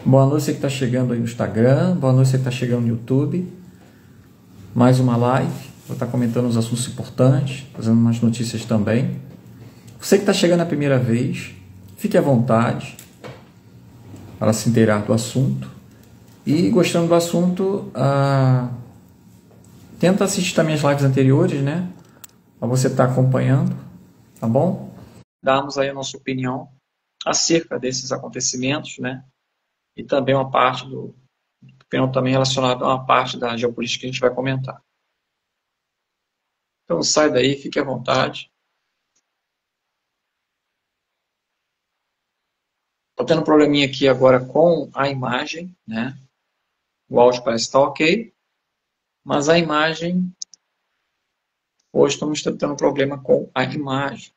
Boa noite você que está chegando aí no Instagram, boa noite você que está chegando no YouTube. Mais uma live, vou estar comentando os assuntos importantes, fazendo umas notícias também. Você que está chegando a primeira vez, fique à vontade para se inteirar do assunto. E gostando do assunto, tenta assistir também as lives anteriores, né? Para você estar acompanhando, tá bom? Darmos aí a nossa opinião acerca desses acontecimentos, né? E também uma parte do opinião também relacionada a uma parte da geopolítica que a gente vai comentar. Então sai daí, fique à vontade. Estou tendo um probleminha aqui agora com a imagem, né? O áudio parece estar ok, mas a imagem, hoje estamos tendo um problema com a imagem.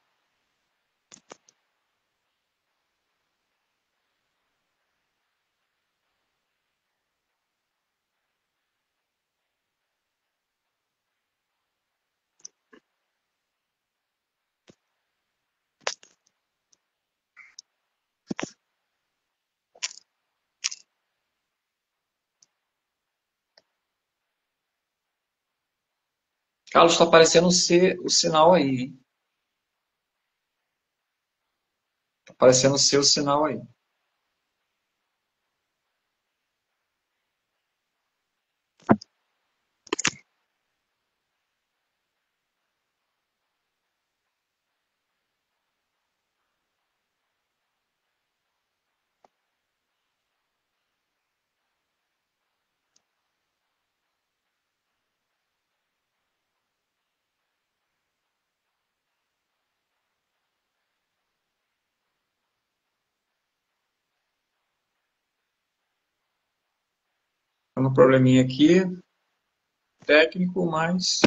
Carlos, está aparecendo ser o sinal aí, hein? Está aparecendo ser o sinal aí. Tendo um probleminha aqui, técnico, mas...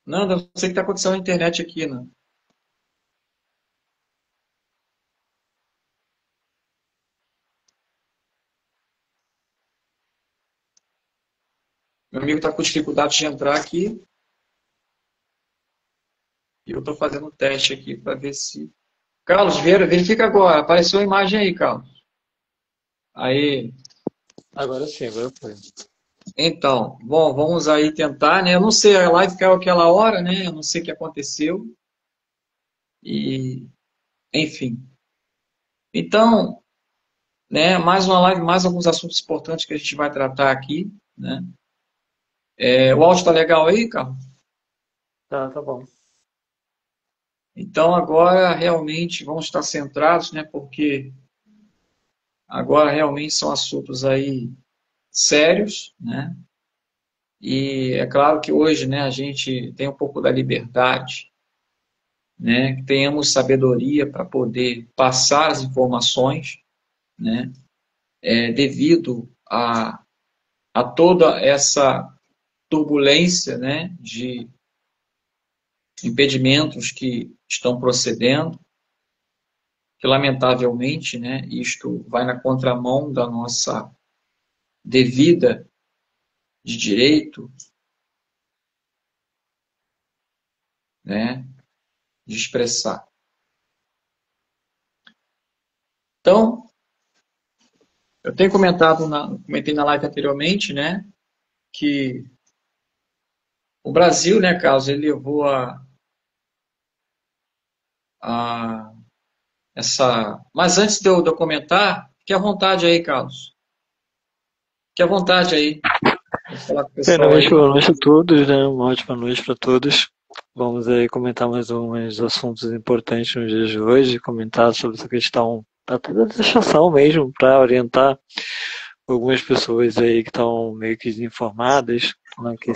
Não, eu sei o que está acontecendo na internet aqui, né? Meu amigo está com dificuldade de entrar aqui e eu estou fazendo um teste aqui para ver se... Carlos, verifica agora. Apareceu a imagem aí, Carlos. Aí, Agora sim, agora foi. então, bom, vamos aí tentar, né? Eu não sei, a live caiu aquela hora, né? Eu não sei o que aconteceu. E, enfim. Então, né, mais uma live, mais alguns assuntos importantes que a gente vai tratar aqui, né? O áudio tá legal aí, Carlos? Tá bom. Então, agora realmente vamos estar centrados, né? Porque agora realmente são assuntos aí sérios, né? E é claro que hoje, né, a gente tem um pouco da liberdade, né, que tenhamos sabedoria para poder passar as informações, né, devido a toda essa turbulência, né, de impedimentos que estão procedendo, que lamentavelmente, né, isto vai na contramão da nossa devida de direito, né, de expressar. Então, eu tenho comentei na live anteriormente, né, que o Brasil, né, Carlos, ele levou a essa. Mas antes de eu comentar, fique à vontade aí, Carlos. Fique à vontade aí. Vou falar com o pessoal aí. Boa noite a todos, né? Uma ótima noite para todos. Vamos aí comentar mais uns assuntos importantes nos dias de hoje, comentar sobre essa questão da taxação mesmo, para orientar algumas pessoas aí que estão meio que desinformadas, né? Que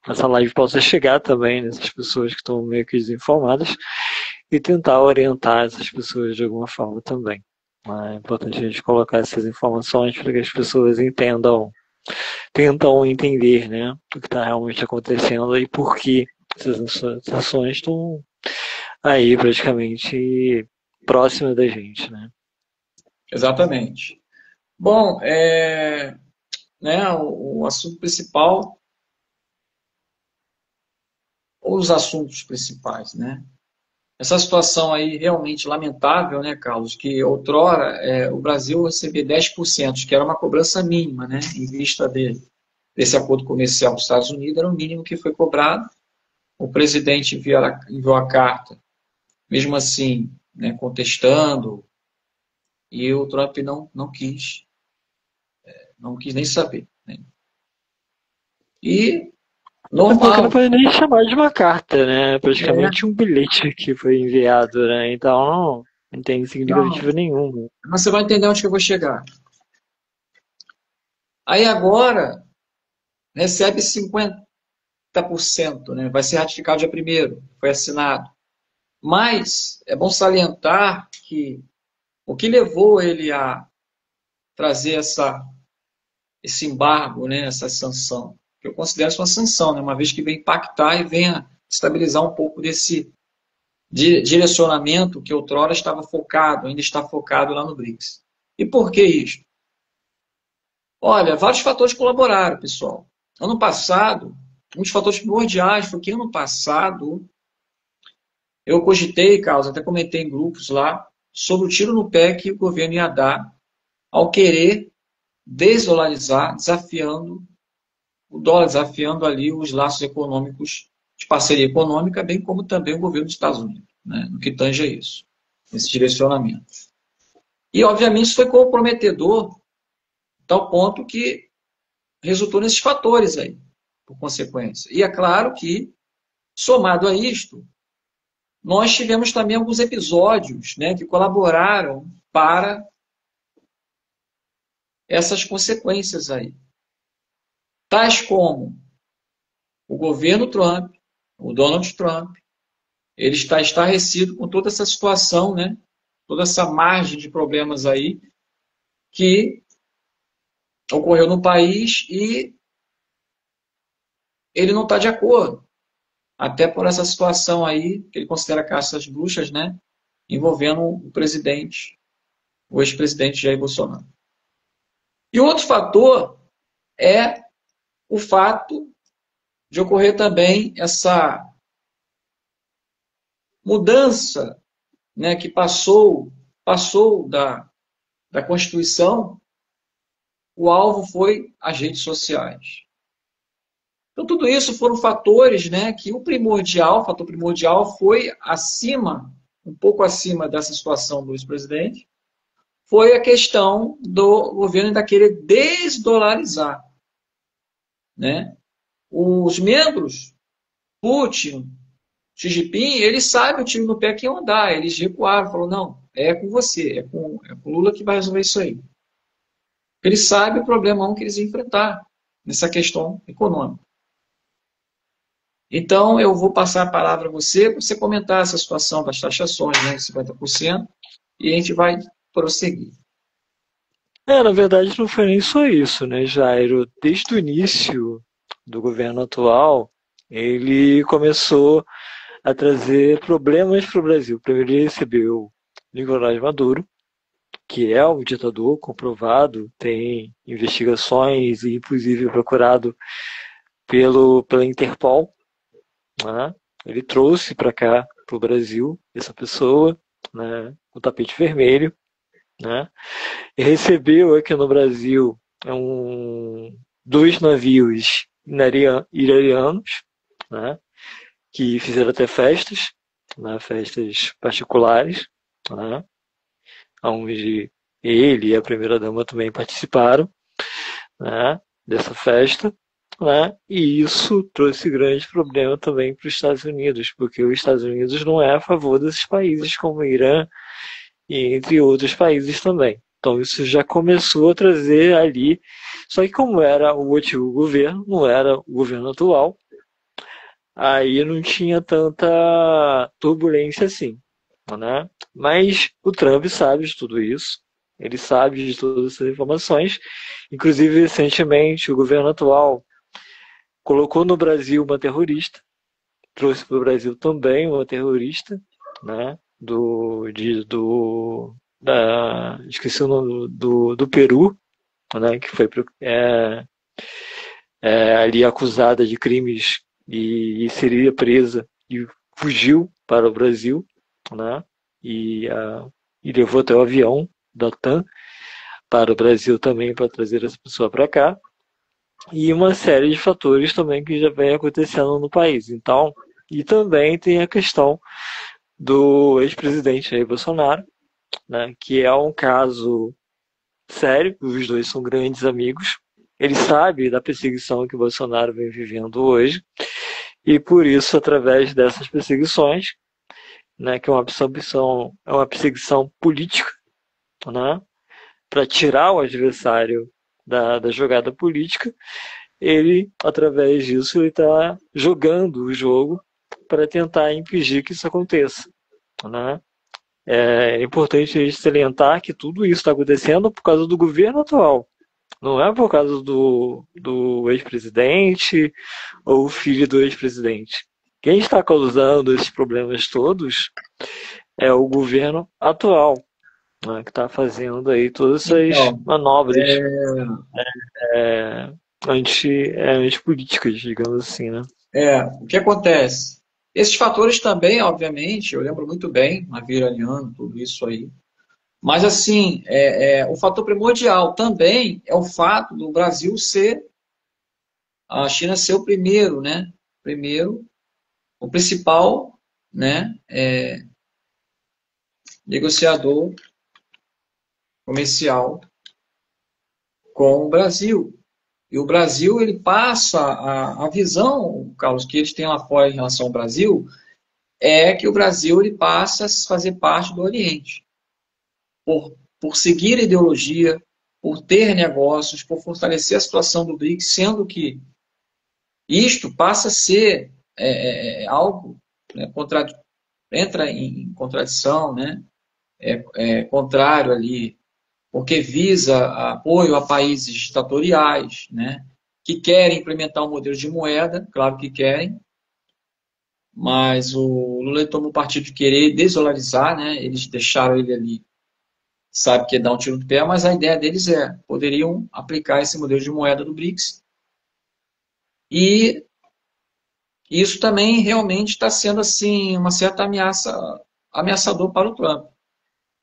essa live possa chegar também nessas pessoas que estão meio que desinformadas e tentar orientar essas pessoas de alguma forma também. É importante a gente colocar essas informações para que as pessoas tentam entender, né, o que está realmente acontecendo e por que essas ações estão aí praticamente próximas da gente, né? Exatamente. Bom, né, o assunto principal, ou os assuntos principais, né? Essa situação aí realmente lamentável, né, Carlos, que outrora o Brasil recebia 10%, que era uma cobrança mínima, né, em vista desse acordo comercial com os Estados Unidos, era o mínimo que foi cobrado. O presidente enviou a carta, mesmo assim, né, contestando, e o Trump não quis nem saber. Né? E Até porque não normal, pode nem chamar de uma carta, né? né? Praticamente um bilhete que foi enviado, né? Então, não tem Não, significativo nenhum. mas você vai entender onde que eu vou chegar. Aí agora recebe 50%, né? Vai ser ratificado dia 1º, foi assinado. Mas é bom salientar que o que levou ele a trazer esse embargo, né, essa sanção, que eu considero uma sanção, né, uma vez que vem impactar e venha estabilizar um pouco desse direcionamento que outrora estava focado, ainda está focado lá no BRICS. E por que isso? Olha, vários fatores colaboraram, pessoal. Ano passado, um dos fatores primordiais foi que ano passado eu cogitei, Carlos, até comentei em grupos lá, sobre o tiro no pé que o governo ia dar ao querer desdolarizar, desafiando o dólar, desafiando ali os laços econômicos de parceria econômica, bem como também o governo dos Estados Unidos, né, no que tange a isso, esse direcionamento. E, obviamente, isso foi comprometedor, tal ponto que resultou nesses fatores aí, por consequência. E é claro que, somado a isto, nós tivemos também alguns episódios, né, que colaboraram para essas consequências aí. Tais como o governo Trump, o Donald Trump, ele está estarrecido com toda essa situação, né, toda essa margem de problemas aí que ocorreu no país e ele não está de acordo. Até por essa situação aí, que ele considera caça às bruxas, né, envolvendo o presidente, o ex-presidente Jair Bolsonaro. E outro fator é o fato de ocorrer também essa mudança, né, que passou da Constituição, o alvo foi as redes sociais. Então, tudo isso foram fatores, né, que o fator primordial foi acima, um pouco acima dessa situação do ex-presidente, foi a questão do governo ainda querer desdolarizar, né? Os membros, Putin, Xi Jinping, eles sabem o tiro no pé que iam dar, eles recuaram, falaram, não, é com você, é com o Lula que vai resolver isso aí. Eles sabem o problemão que eles iam enfrentar nessa questão econômica. Então, eu vou passar a palavra a você, para você comentar essa situação das taxações, né, de 50%, e a gente vai prosseguir. Na verdade, não foi nem só isso, né, Jairo? Desde o início do governo atual, ele começou a trazer problemas para o Brasil. Primeiro, ele recebeu Nicolás Maduro, que é um ditador comprovado, tem investigações e, inclusive, procurado pela Interpol. Né? Ele trouxe para cá, para o Brasil, essa pessoa, né, o tapete vermelho, né? E recebeu aqui no Brasil dois navios iranianos, né, que fizeram até festas, né, festas particulares, né, onde ele e a primeira-dama também participaram, né, dessa festa. Né? E isso trouxe grande problema também para os Estados Unidos, porque os Estados Unidos não é a favor desses países como o Irã e entre outros países também. Então isso já começou a trazer ali, só que como era o antigo governo, não era o governo atual, aí não tinha tanta turbulência assim, né? Mas o Trump sabe de tudo isso, ele sabe de todas essas informações, inclusive recentemente o governo atual colocou no Brasil uma terrorista, trouxe para o Brasil também uma terrorista, né? Esqueci o nome do Peru, né, que foi ali acusada de crimes e seria presa e fugiu para o Brasil, né, e, e levou até o avião da TAM para o Brasil também para trazer essa pessoa para cá, e uma série de fatores também que já vem acontecendo no país. Então, e também tem a questão do ex-presidente Jair Bolsonaro, né, que é um caso sério, os dois são grandes amigos. Ele sabe da perseguição que o Bolsonaro vem vivendo hoje, e por isso, através dessas perseguições, né, que é uma perseguição política, né, para tirar o adversário da jogada política, ele, através disso, ele está jogando o jogo para tentar impedir que isso aconteça, né? É importante a gente salientar que tudo isso está acontecendo por causa do governo atual. Não é por causa do ex-presidente ou filho do ex-presidente. Quem está causando esses problemas todos é o governo atual, né, que está fazendo aí todas essas Então, manobras é, é, antipolíticas, digamos assim, né? o que acontece? Esses fatores também, obviamente, eu lembro muito bem, navio iraniano, tudo isso aí. Mas, assim, o fator primordial também é o fato do Brasil ser, a China ser o primeiro, né? Primeiro, o principal, né? Negociador comercial com o Brasil. E o Brasil, ele passa a visão, Carlos, que eles têm lá fora em relação ao Brasil, é que o Brasil ele passa a fazer parte do Oriente. Por seguir a ideologia, por ter negócios, por fortalecer a situação do BRICS, sendo que isto passa a ser algo, né, entra em contradição, né, contrário ali, porque visa apoio a países ditatoriais, né, que querem implementar um modelo de moeda, claro que querem, mas o Lula tomou partido de querer desdolarizar, né, eles deixaram ele ali, sabe que é dar um tiro no pé, mas a ideia deles poderiam aplicar esse modelo de moeda do BRICS, e isso também realmente está sendo assim uma certa ameaçador para o Trump.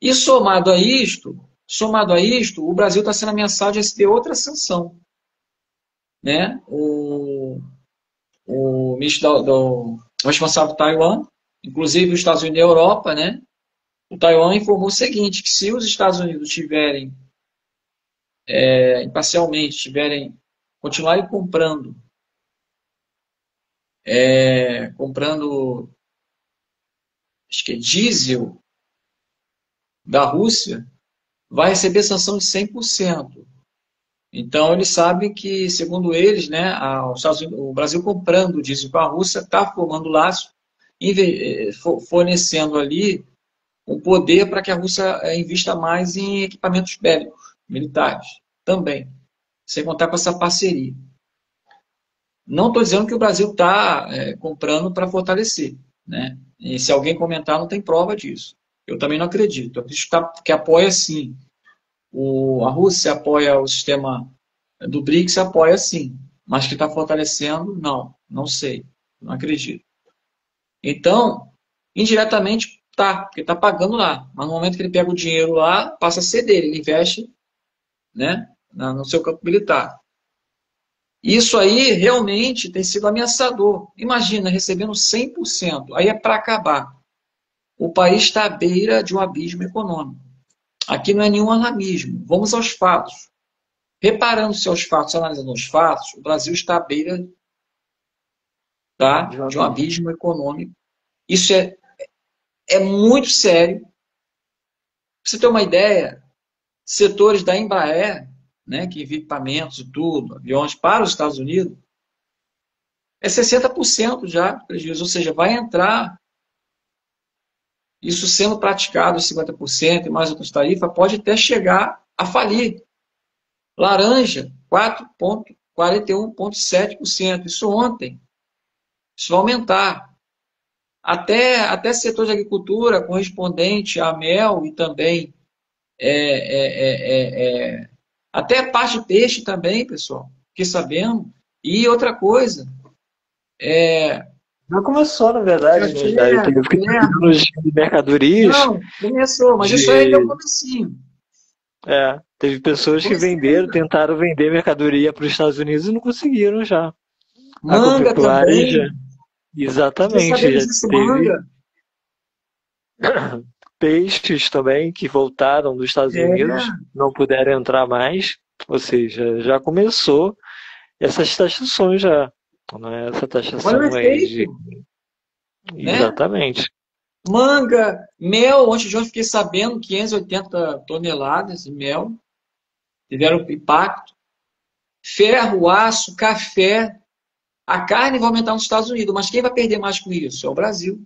E somado a isto, o Brasil está sendo ameaçado de receber outra sanção, né? O ministro o responsável do Taiwan, inclusive os Estados Unidos e a Europa, né? O Taiwan informou o seguinte, que se os Estados Unidos tiverem, imparcialmente, continuarem comprando, acho que é diesel da Rússia, vai receber sanção de 100%. Então, eles sabem que, segundo eles, né, o Brasil comprando diesel com a Rússia está formando laço, fornecendo ali um poder para que a Rússia invista mais em equipamentos bélicos, militares, também, sem contar com essa parceria. Não estou dizendo que o Brasil está comprando para fortalecer, né? E se alguém comentar, não tem prova disso. Eu também não acredito. Eu acredito que apoia sim. A Rússia apoia o sistema do BRICS, apoia sim. Mas que está fortalecendo, não sei. Não acredito. Então, indiretamente tá, porque está pagando lá. Mas no momento que ele pega o dinheiro lá, passa a ser dele. Ele investe, né, no seu campo militar. Isso aí realmente tem sido ameaçador. Imagina, recebendo 100%. Aí é para acabar. O país está à beira de um abismo econômico. Aqui não é nenhum alarmismo. Vamos aos fatos. Reparando-se aos fatos, analisando os fatos, o Brasil está à beira, tá, de um abismo econômico. Isso é muito sério. Para você ter uma ideia, setores da Embraer, né, que envia equipamentos e tudo, aviões para os Estados Unidos, é 60% já de prejuízo. Ou seja, vai entrar, isso sendo praticado 50% e mais outras tarifas, pode até chegar a falir. Laranja, 41,7%. Isso ontem. Isso vai aumentar. Até setor de agricultura correspondente a mel e também Até parte de peixe também, pessoal. Fiquei sabendo. E outra coisa, Já começou, na já verdade, né? Já teve de mercadorias, não, começou, mas isso aí é o de, comecinho. teve pessoas que Comecinho. venderam, tentaram vender mercadoria para os Estados Unidos e não conseguiram já. Manga Agropecuária já, também. Fiquei exatamente, sabendo já disso, teve manga. peixes também que voltaram dos Estados Unidos, É, não puderam entrar mais, ou seja, já começou essas taxações já, né? Essa olha o taxação aí de... efeito, né? Exatamente. Manga, mel, antes de hoje fiquei sabendo, 580 toneladas de mel tiveram impacto. Ferro, aço, café, a carne vai aumentar nos Estados Unidos, mas quem vai perder mais com isso? É o Brasil,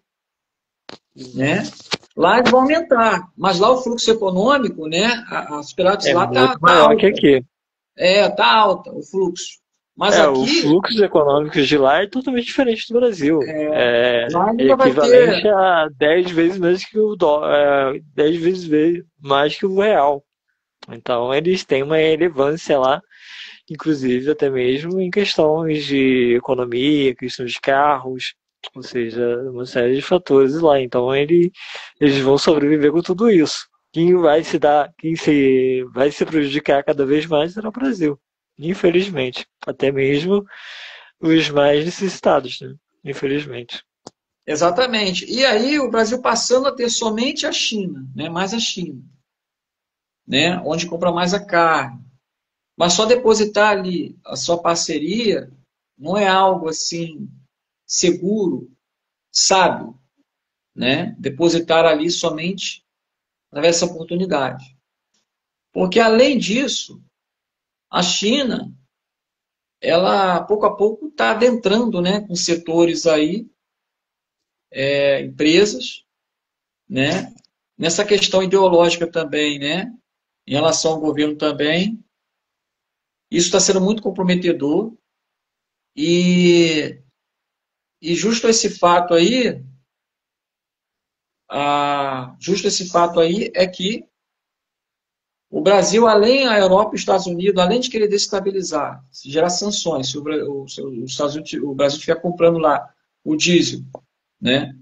né? Lá eles vão aumentar, mas lá o fluxo econômico, né? A superávit É lá muito tá maior que alta. aqui. Tá alta o fluxo. Mas O aqui, fluxo econômico de lá é totalmente diferente do Brasil. lá É ainda vai equivalente ter. a 10 vezes mais que o dólar, 10 vezes mais que o real. Então eles têm uma relevância lá, inclusive até mesmo em questões de economia, questões de carros, ou seja, uma série de fatores lá. Então eles vão sobreviver com tudo isso. Vai se prejudicar cada vez mais será o Brasil. Infelizmente. Até mesmo os mais necessitados, né? Infelizmente. Exatamente. E aí o Brasil passando a ter somente a China, né? Mais a China, né? Onde compra mais a carne. Mas só depositar ali a sua parceria não é algo assim seguro, sábio, né? Depositar ali somente através dessa oportunidade. Porque além disso, a China, ela pouco a pouco está adentrando, né, com setores aí, empresas, né? Nessa questão ideológica também, né? Em relação ao governo também, isso está sendo muito comprometedor e, justo esse fato aí, justo esse fato aí é que o Brasil, além a Europa e os Estados Unidos, além de querer destabilizar, se gerar sanções, se os Estados Unidos, o Brasil estiver comprando lá o diesel, né,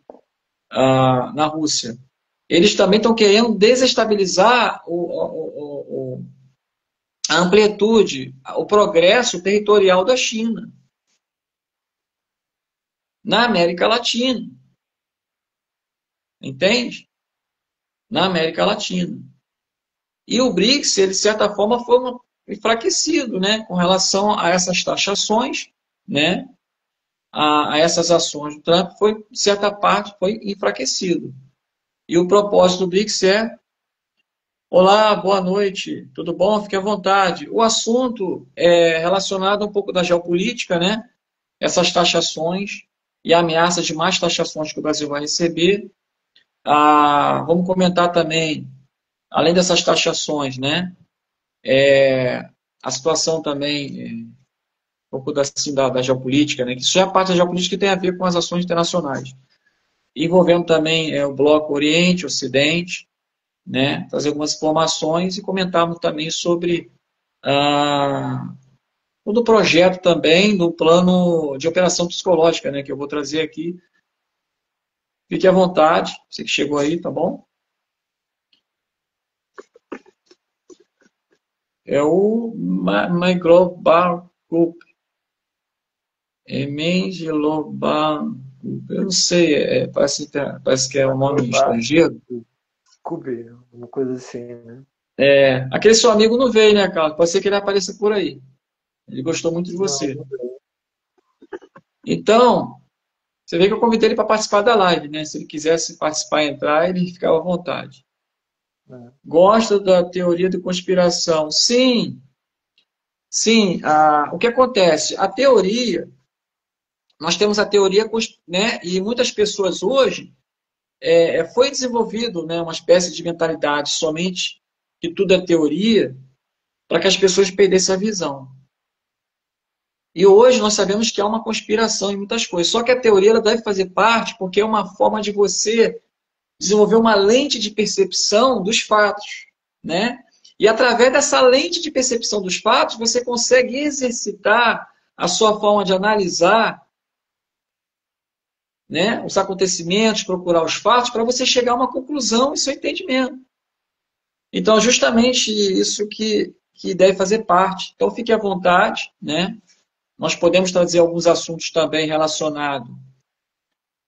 na Rússia, eles também estão querendo desestabilizar a amplitude, o progresso territorial da China na América Latina, entende? Na América Latina. E o BRICS, ele, de certa forma, foi enfraquecido, né, com relação a essas taxações, né, a essas ações do Trump, foi, de certa parte, foi enfraquecido. E o propósito do BRICS é: olá, boa noite, tudo bom? Fique à vontade. O assunto é relacionado um pouco da geopolítica, né, essas taxações e a ameaça de mais taxações que o Brasil vai receber. Vamos comentar também, além dessas taxações, né, a situação também, um pouco assim, da geopolítica, né, que isso já é parte da geopolítica que tem a ver com as ações internacionais, envolvendo também o bloco Oriente, Ocidente, né, trazer algumas informações e comentarmos também sobre o do projeto também, do plano de operação psicológica, né, que eu vou trazer aqui. Fique à vontade, você que chegou aí, tá bom? É o Manglobar Group. Manglobar Group. Eu não sei, parece que é um nome estrangeiro. Cube, uma coisa assim, né? Aquele seu amigo não veio, né, Carlos? Pode ser que ele apareça por aí. Ele gostou muito de Não, você. Então, você vê que eu convidei ele para participar da live, né? Se ele quisesse participar e entrar, ele ficava à vontade. não. Gosta da teoria de conspiração? Sim, sim. O que acontece? A teoria, nós temos a teoria, né? E muitas pessoas hoje foi desenvolvido, né, uma espécie de mentalidade somente que tudo é teoria, para que as pessoas perdessem a visão. E hoje nós sabemos que há uma conspiração em muitas coisas. Só que a teoria ela deve fazer parte porque é uma forma de você desenvolver uma lente de percepção dos fatos, né? E através dessa lente de percepção dos fatos, você consegue exercitar a sua forma de analisar, né, os acontecimentos, procurar os fatos, para você chegar a uma conclusão e seu entendimento. Então, justamente isso que deve fazer parte. Então, fique à vontade, né? Nós podemos trazer alguns assuntos também relacionados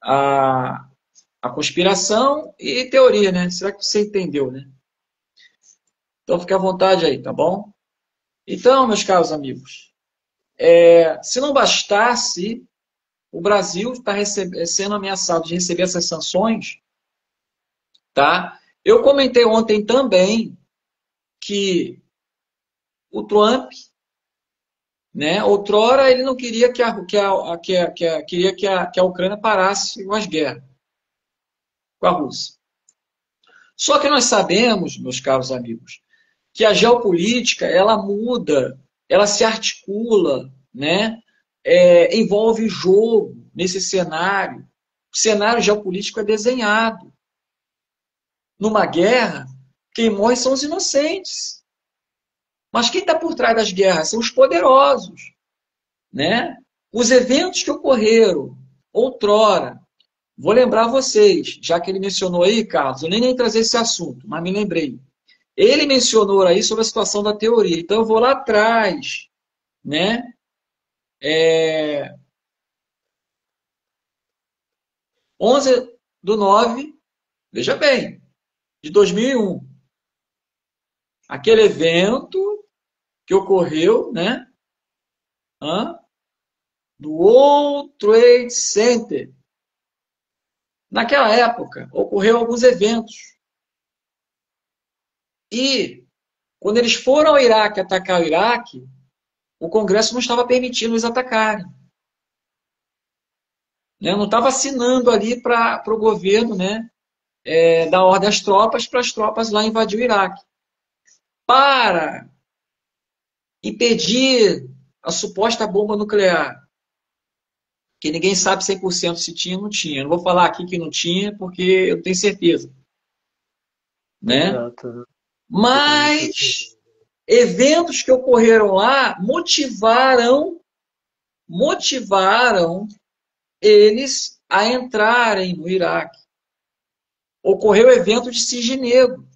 à conspiração e teoria, né? Será que você entendeu, né? Então, fique à vontade aí, tá bom? Então, meus caros amigos, se não bastasse o Brasil está sendo ameaçado de receber essas sanções, tá? Eu comentei ontem também que o Trump, né, outrora ele não queria que a Ucrânia parasse com as guerras com a Rússia. Só que nós sabemos, meus caros amigos, que a geopolítica ela muda, ela se articula, né? Envolve jogo nesse cenário. O cenário geopolítico é desenhado. Numa guerra, quem morre são os inocentes. Mas quem está por trás das guerras são os poderosos, né? Os eventos que ocorreram outrora. Vou lembrar vocês, já que ele mencionou aí, Carlos, eu nem trazer esse assunto, mas me lembrei. Ele mencionou aí sobre a situação da teoria. Então eu vou lá atrás, né? 11/9, veja bem, de 2001. Aquele evento que ocorreu, né? Do World Trade Center. Naquela época, ocorreu alguns eventos. E, quando eles foram ao Iraque atacar o Iraque, o Congresso não estava permitindo eles atacarem. Né? Não estava assinando ali para o governo, né, dar ordem às tropas, para as tropas lá invadir o Iraque. Para impedir a suposta bomba nuclear, que ninguém sabe 100% se tinha ou não tinha. Eu não vou falar aqui que não tinha, porque eu tenho certeza. Né? Exato. Mas eventos que ocorreram lá motivaram eles a entrarem no Iraque. Ocorreu o evento de Cisne Negro.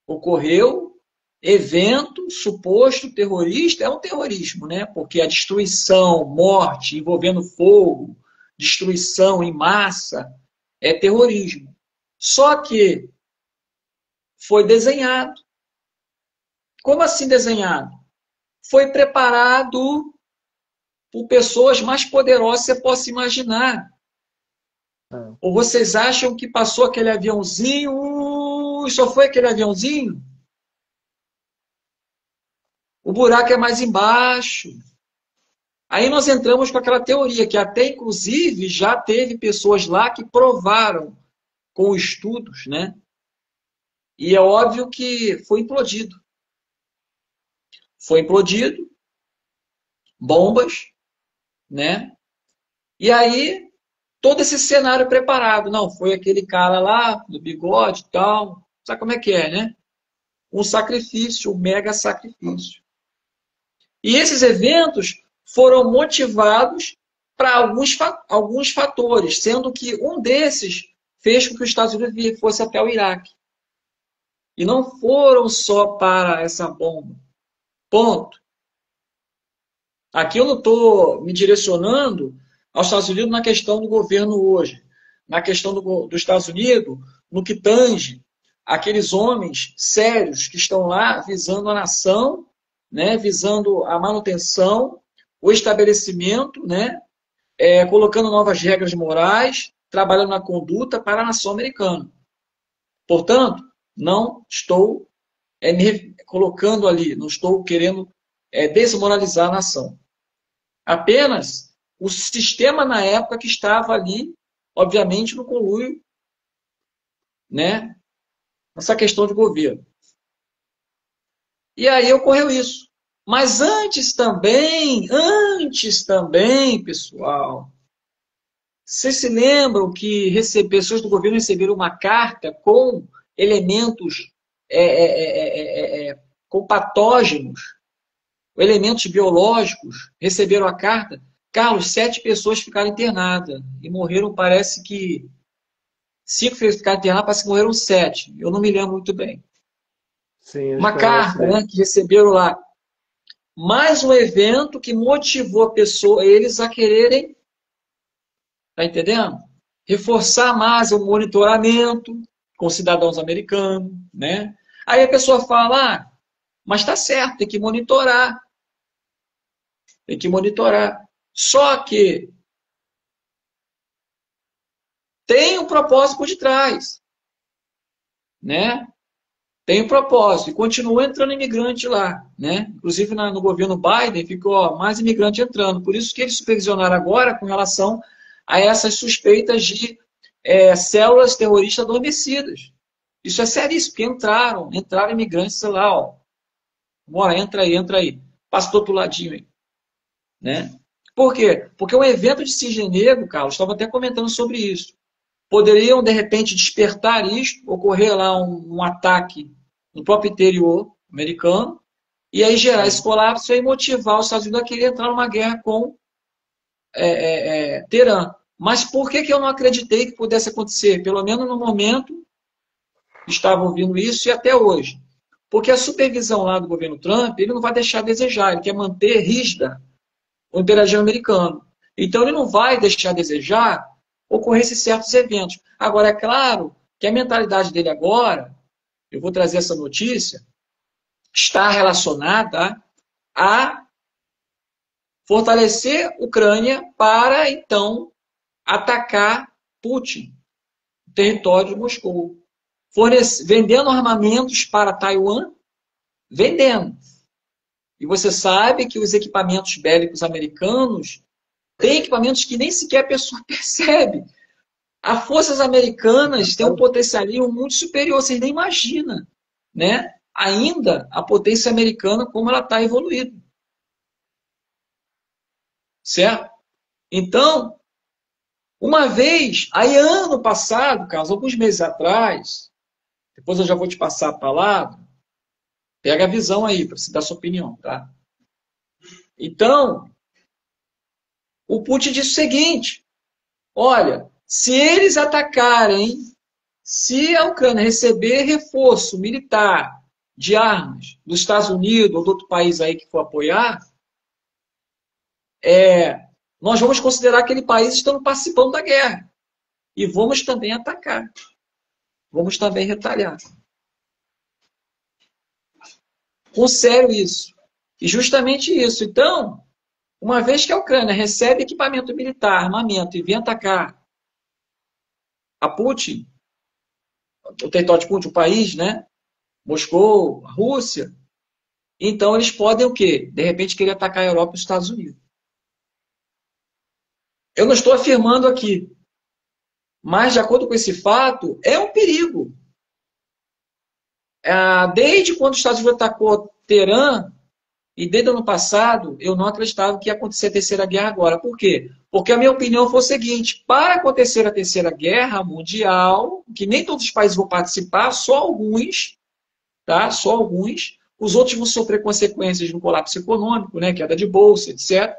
Ocorreu evento suposto terrorista, é um terrorismo, né? Porque a destruição, morte, envolvendo fogo, destruição em massa, é terrorismo. Só que foi desenhado. Como assim desenhado? Foi preparado por pessoas mais poderosas que você possa imaginar. Ou vocês acham que passou aquele aviãozinho e só foi aquele aviãozinho? O buraco é mais embaixo. Aí nós entramos com aquela teoria, que até inclusive já teve pessoas lá que provaram com estudos, né? E é óbvio que foi implodido. Foi implodido, bombas, né? E aí, todo esse cenário preparado. Não, foi aquele cara lá, do bigode e tal. Sabe como é que é, né? Um sacrifício, um mega sacrifício. E esses eventos foram motivados para alguns fatores, sendo que um desses fez com que os Estados Unidos fosse até o Iraque. E não foram só para essa bomba. Ponto. Aqui eu não estou me direcionando aos Estados Unidos na questão do governo hoje. Na questão dos Estados Unidos, no que tange aqueles homens sérios que estão lá visando a nação, né, visando a manutenção, o estabelecimento, né, colocando novas regras morais, trabalhando na conduta para a nação americana. Portanto, não estou me colocando ali, não estou querendo desmoralizar a nação. Apenas o sistema na época que estava ali, obviamente, no conluio, né, nessa questão de governo. E aí ocorreu isso. Mas antes também, pessoal, vocês se lembram que pessoas do governo receberam uma carta com elementos com patógenos, elementos biológicos, receberam a carta. Carlos, 7 pessoas ficaram internadas e morreram, parece que 5 ficaram internadas, parece que morreram 7. Eu não me lembro muito bem. Sim, Uma carta, né, que receberam lá. Mais um evento que motivou a pessoa, eles a quererem, tá entendendo? Reforçar mais o monitoramento com cidadãos americanos, né? Aí a pessoa fala, mas está certo, tem que monitorar. Tem que monitorar. Só que tem um propósito por detrás, né? Tem um propósito. E continua entrando imigrante lá, né? Inclusive no governo Biden ficou mais imigrante entrando. Por isso que eles supervisionaram agora com relação a essas suspeitas de células terroristas adormecidas. Isso é seríssimo, porque entraram imigrantes, sei lá, ó. Bora, entra aí. Passa do outro ladinho aí. Né? Por quê? Porque o evento de Cisne Negro, Carlos, estava até comentando sobre isso. Poderiam, de repente, despertar isto, ocorrer lá um ataque no próprio interior americano, e aí gerar esse colapso e motivar os Estados Unidos a querer entrar numa guerra com Teherã. Mas por que eu não acreditei que pudesse acontecer? Pelo menos no momento estava ouvindo isso e até hoje. Porque a supervisão lá do governo Trump, ele não vai deixar a desejar, ele quer manter rígida o imperialismo americano. Então ele não vai deixar a desejar ocorressem certos eventos. Agora, é claro que a mentalidade dele agora, eu vou trazer essa notícia, está relacionada a fortalecer a Ucrânia para, então, atacar Putin, o território de Moscou. Vendendo armamentos para Taiwan, vendendo. E você sabe que os equipamentos bélicos americanos têm equipamentos que nem sequer a pessoa percebe. As forças americanas têm um potencialismo muito superior, vocês nem imaginam, né? Ainda a potência americana, como ela está evoluindo. Certo? Então, uma vez, aí ano passado, Carlos, alguns meses atrás, depois eu já vou te passar a palavra, pega a visão aí, para você dar a sua opinião, tá? Então, o Putin disse o seguinte, olha, se eles atacarem, se a Ucrânia receber reforço militar de armas dos Estados Unidos ou de outro país aí que for apoiar, nós vamos considerar aquele país estando participando da guerra. E vamos também atacar. Vamos também retalhar. Com sério isso. E justamente isso. Então, uma vez que a Ucrânia recebe equipamento militar, armamento, e vem atacar a Putin, o território de Putin, o país, né? Moscou, a Rússia, então eles podem o quê? De repente querer atacar a Europa e os Estados Unidos. Eu não estou afirmando aqui, mas de acordo com esse fato, é um perigo. Desde quando os Estados Unidos atacou Teherã, e desde o ano passado, eu não acreditava que ia acontecer a Terceira Guerra agora. Por quê? Porque a minha opinião foi o seguinte, para acontecer a Terceira Guerra Mundial, que nem todos os países vão participar, só alguns, tá? Só alguns, os outros vão sofrer consequências no colapso econômico, né? Queda de bolsa, etc.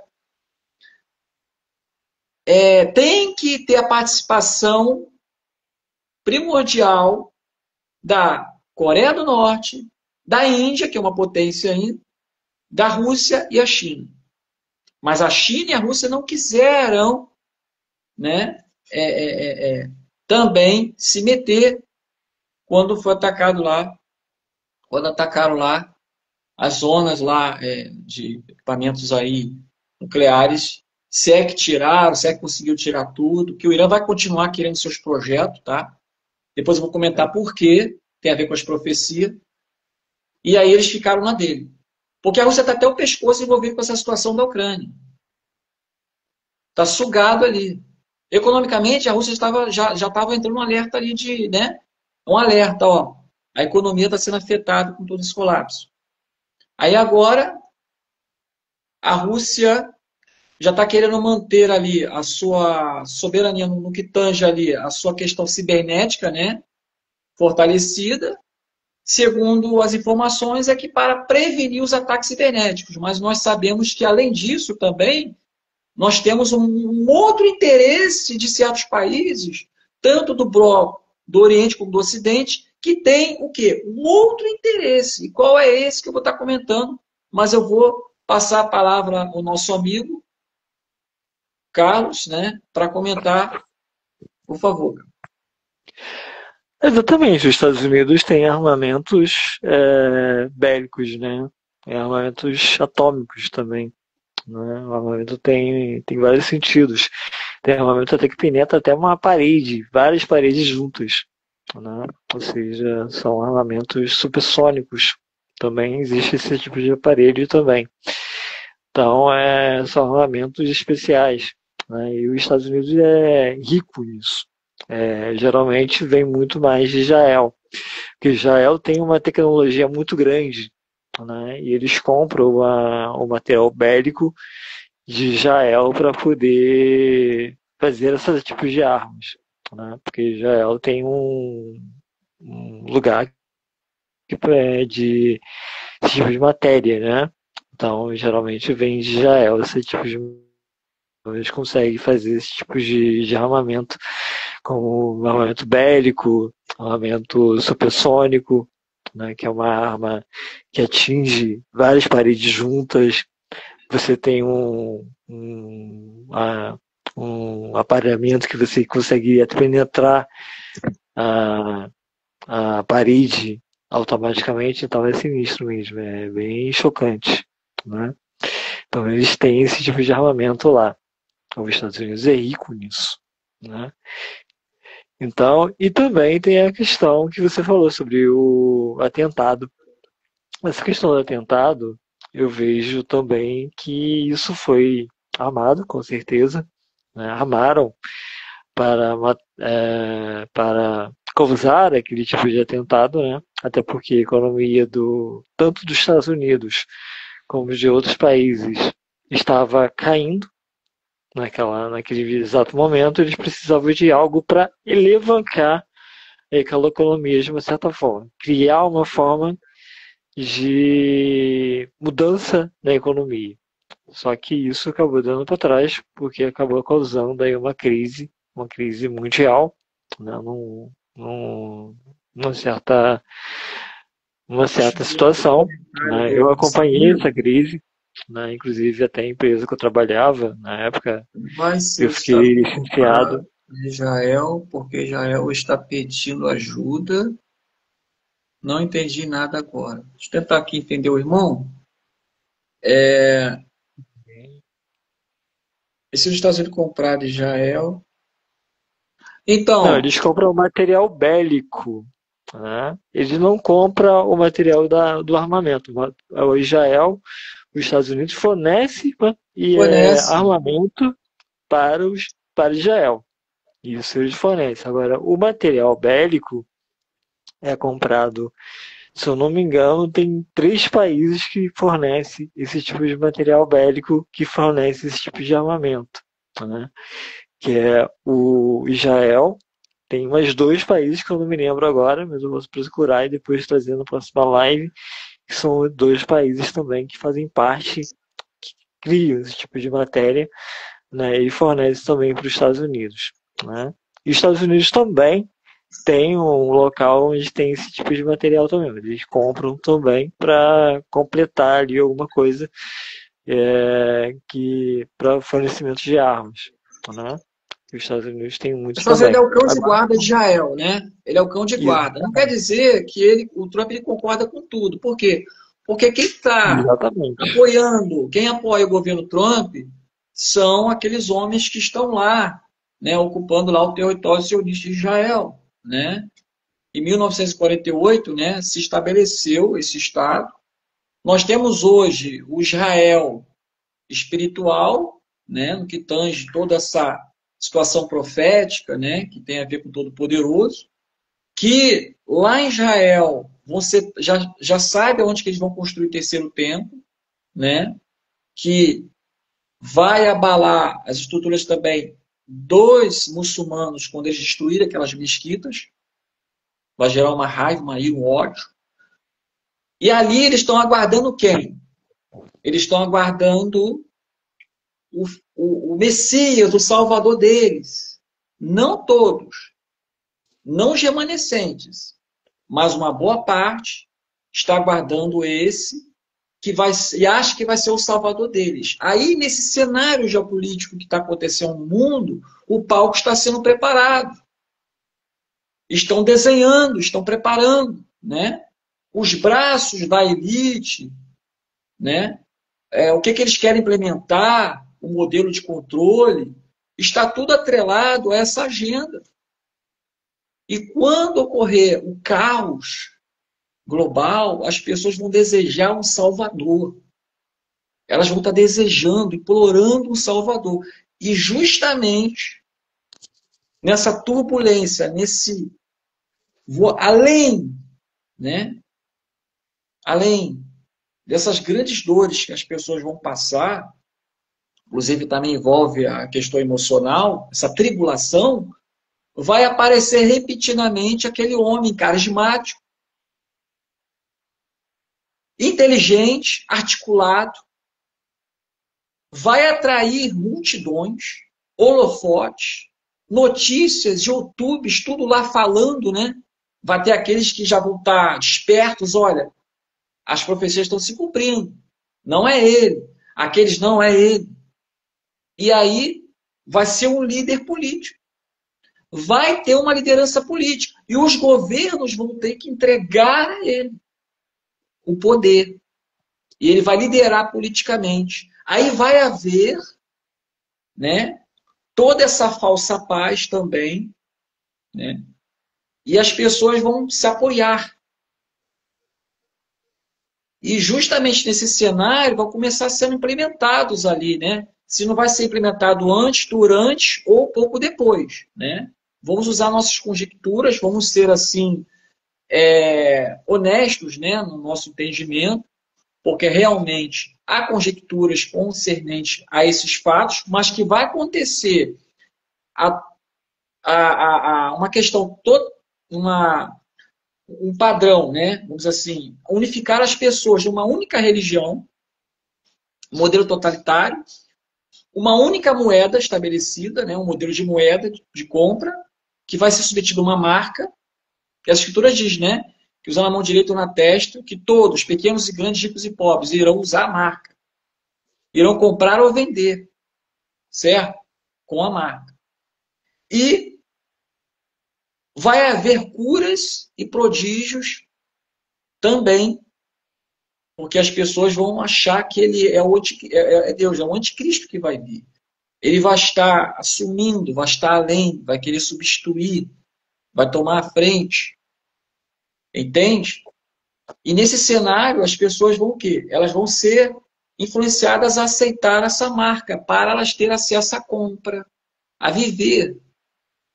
Tem que ter a participação primordial da Coreia do Norte, da Índia, que é uma potência ainda, da Rússia e a China. Mas a China e a Rússia não quiseram, né, também se meter quando foi atacado lá, quando atacaram lá as zonas lá de equipamentos aí nucleares, se é que tiraram, se é que conseguiu tirar tudo, que o Irã vai continuar querendo seus projetos, tá? Depois eu vou comentar por quê, tem a ver com as profecias. E aí eles ficaram na dele. Porque a Rússia está até o pescoço envolvido com essa situação da Ucrânia. Está sugado ali. Economicamente, a Rússia já estava entrando um alerta ali de, né? Um alerta, ó. A economia está sendo afetada com todo esse colapso. Aí agora, a Rússia já está querendo manter ali a sua soberania no que tange ali a sua questão cibernética, né? Fortalecida. segundo as informações, é que para prevenir os ataques cibernéticos. Mas nós sabemos que, além disso, também, nós temos um outro interesse de certos países, tanto do bloco do Oriente como do Ocidente, que tem o quê? Um outro interesse. E qual é esse que eu vou estar comentando? Mas eu vou passar a palavra ao nosso amigo Carlos, né, para comentar, por favor. Exatamente, os Estados Unidos têm armamentos bélicos, né? Tem armamentos atômicos também. Né? O armamento tem vários sentidos. Tem armamento até que penetra até uma parede, várias paredes juntas. Né? Ou seja, são armamentos supersônicos. Também existe esse tipo de aparelho também. Então, são armamentos especiais. Né? E os Estados Unidos é rico nisso. Geralmente vem muito mais de Israel. Porque Israel tem uma tecnologia muito grande. Né? E eles compram o material bélico de Israel para poder fazer esses tipos de armas. Né? Porque Israel tem um lugar que pede esse tipo de matéria, né? Então, geralmente vem de Israel esse tipo de. Eles conseguem fazer esse tipo de armamento, como armamento bélico, armamento supersônico, né, que é uma arma que atinge várias paredes juntas. Você tem um aparelhamento que você consegue penetrar a parede automaticamente, então é sinistro mesmo, é bem chocante. Né? Então eles têm esse tipo de armamento lá. Os Estados Unidos é rico nisso. Né? Então, e também tem a questão que você falou sobre o atentado. Essa questão do atentado, eu vejo também que isso foi armado, com certeza. Né? Armaram para causar aquele tipo de atentado, né? Até porque a economia tanto dos Estados Unidos como de outros países estava caindo naquele exato momento. Eles precisavam de algo para alavancar aquela economia de uma certa forma, criar uma forma de mudança na economia. Só que isso acabou dando para trás, porque acabou causando aí uma crise mundial, né, numa certa situação. Né. Eu acompanhei essa crise, né, inclusive até a empresa que eu trabalhava na época, Vai ser eu fiquei licenciado. Israel, porque Israel está pedindo ajuda. Não entendi nada agora. Deixa eu tentar aqui entender o irmão. E se os Estados Unidos comprar de Israel? Não, Então, eles compram o material bélico. Né? Eles não compram o material do armamento. O Israel, os Estados Unidos fornece fornece. armamento para Israel. Isso eles fornecem. Agora, o material bélico é comprado, se eu não me engano, tem 3 países que fornecem esse tipo de material bélico, que fornece esse tipo de armamento. Né? Que é o Israel. Tem mais 2 países que eu não me lembro agora, mas eu vou procurar e depois trazer na próxima live, que são 2 países também que fazem parte, que criam esse tipo de matéria, né, e fornecem também para os Estados Unidos. Né? E os Estados Unidos também tem um local onde tem esse tipo de material também. Eles compram também para completar ali alguma coisa para fornecimento de armas. Né? Os Estados Unidos têm muito Os Estados Unidos também. é o cão de Agora, guarda de Israel, né? Ele é o cão de isso, guarda. Não quer dizer que o Trump ele concorda com tudo. Por quê? Porque quem está exatamente. apoiando, quem apoia o governo Trump são aqueles homens que estão lá, né, ocupando lá o território sionista de Israel, né? Em 1948, né, se estabeleceu esse Estado. Nós temos hoje o Israel espiritual, né, no que tange toda essa situação profética, né, que tem a ver com Todo-Poderoso, que lá em Israel você já sabe onde que eles vão construir o terceiro templo, né, que vai abalar as estruturas também dos muçulmanos quando eles destruírem aquelas mesquitas, vai gerar uma raiva, uma ira, um ódio. E ali eles estão aguardando quem? Eles estão aguardando o Messias, o Salvador deles. Não todos, não os remanescentes, mas uma boa parte está aguardando esse que vai e acha que vai ser o Salvador deles. Aí, nesse cenário geopolítico que está acontecendo no mundo, o palco está sendo preparado. Estão desenhando, estão preparando, né? Os braços da elite, né? O que eles querem implementar, o modelo de controle, está tudo atrelado a essa agenda. E quando ocorrer o caos global, as pessoas vão desejar um salvador. Elas vão estar desejando, implorando um salvador. E justamente nessa turbulência, além, né? Além dessas grandes dores que as pessoas vão passar, inclusive também envolve a questão emocional, essa tribulação, vai aparecer repetidamente aquele homem carismático, inteligente, articulado, vai atrair multidões, holofotes, notícias, YouTubes, tudo lá falando, né? Vai ter aqueles que já vão estar despertos, olha, as profecias estão se cumprindo. Não é ele. Aqueles não é ele. E aí vai ser um líder político. Vai ter uma liderança política. E os governos vão ter que entregar a ele o poder. E ele vai liderar politicamente. Aí vai haver, né, toda essa falsa paz também, né? E as pessoas vão se apoiar. E justamente nesse cenário vão começar sendo implementados ali, né? Se não vai ser implementado antes, durante ou pouco depois, né? Vamos usar nossas conjecturas, vamos ser assim honestos, né, no nosso entendimento, porque realmente há conjecturas concernentes a esses fatos, mas que vai acontecer uma questão toda, um padrão, né? Vamos dizer assim, unificar as pessoas de uma única religião, modelo totalitário, uma única moeda estabelecida, né? Um modelo de moeda de compra, que vai ser submetido a uma marca, e as escrituras diz, né? Que usando a mão direita ou na testa, que todos, pequenos e grandes, ricos e pobres, irão usar a marca. Irão comprar ou vender, certo? Com a marca. E vai haver curas e prodígios também, porque as pessoas vão achar que ele é Deus, é o anticristo que vai vir. Ele vai estar assumindo, vai estar além, vai querer substituir, vai tomar a frente. Entende? E nesse cenário, as pessoas vão o quê? Elas vão ser influenciadas a aceitar essa marca, para elas terem acesso à compra, a viver,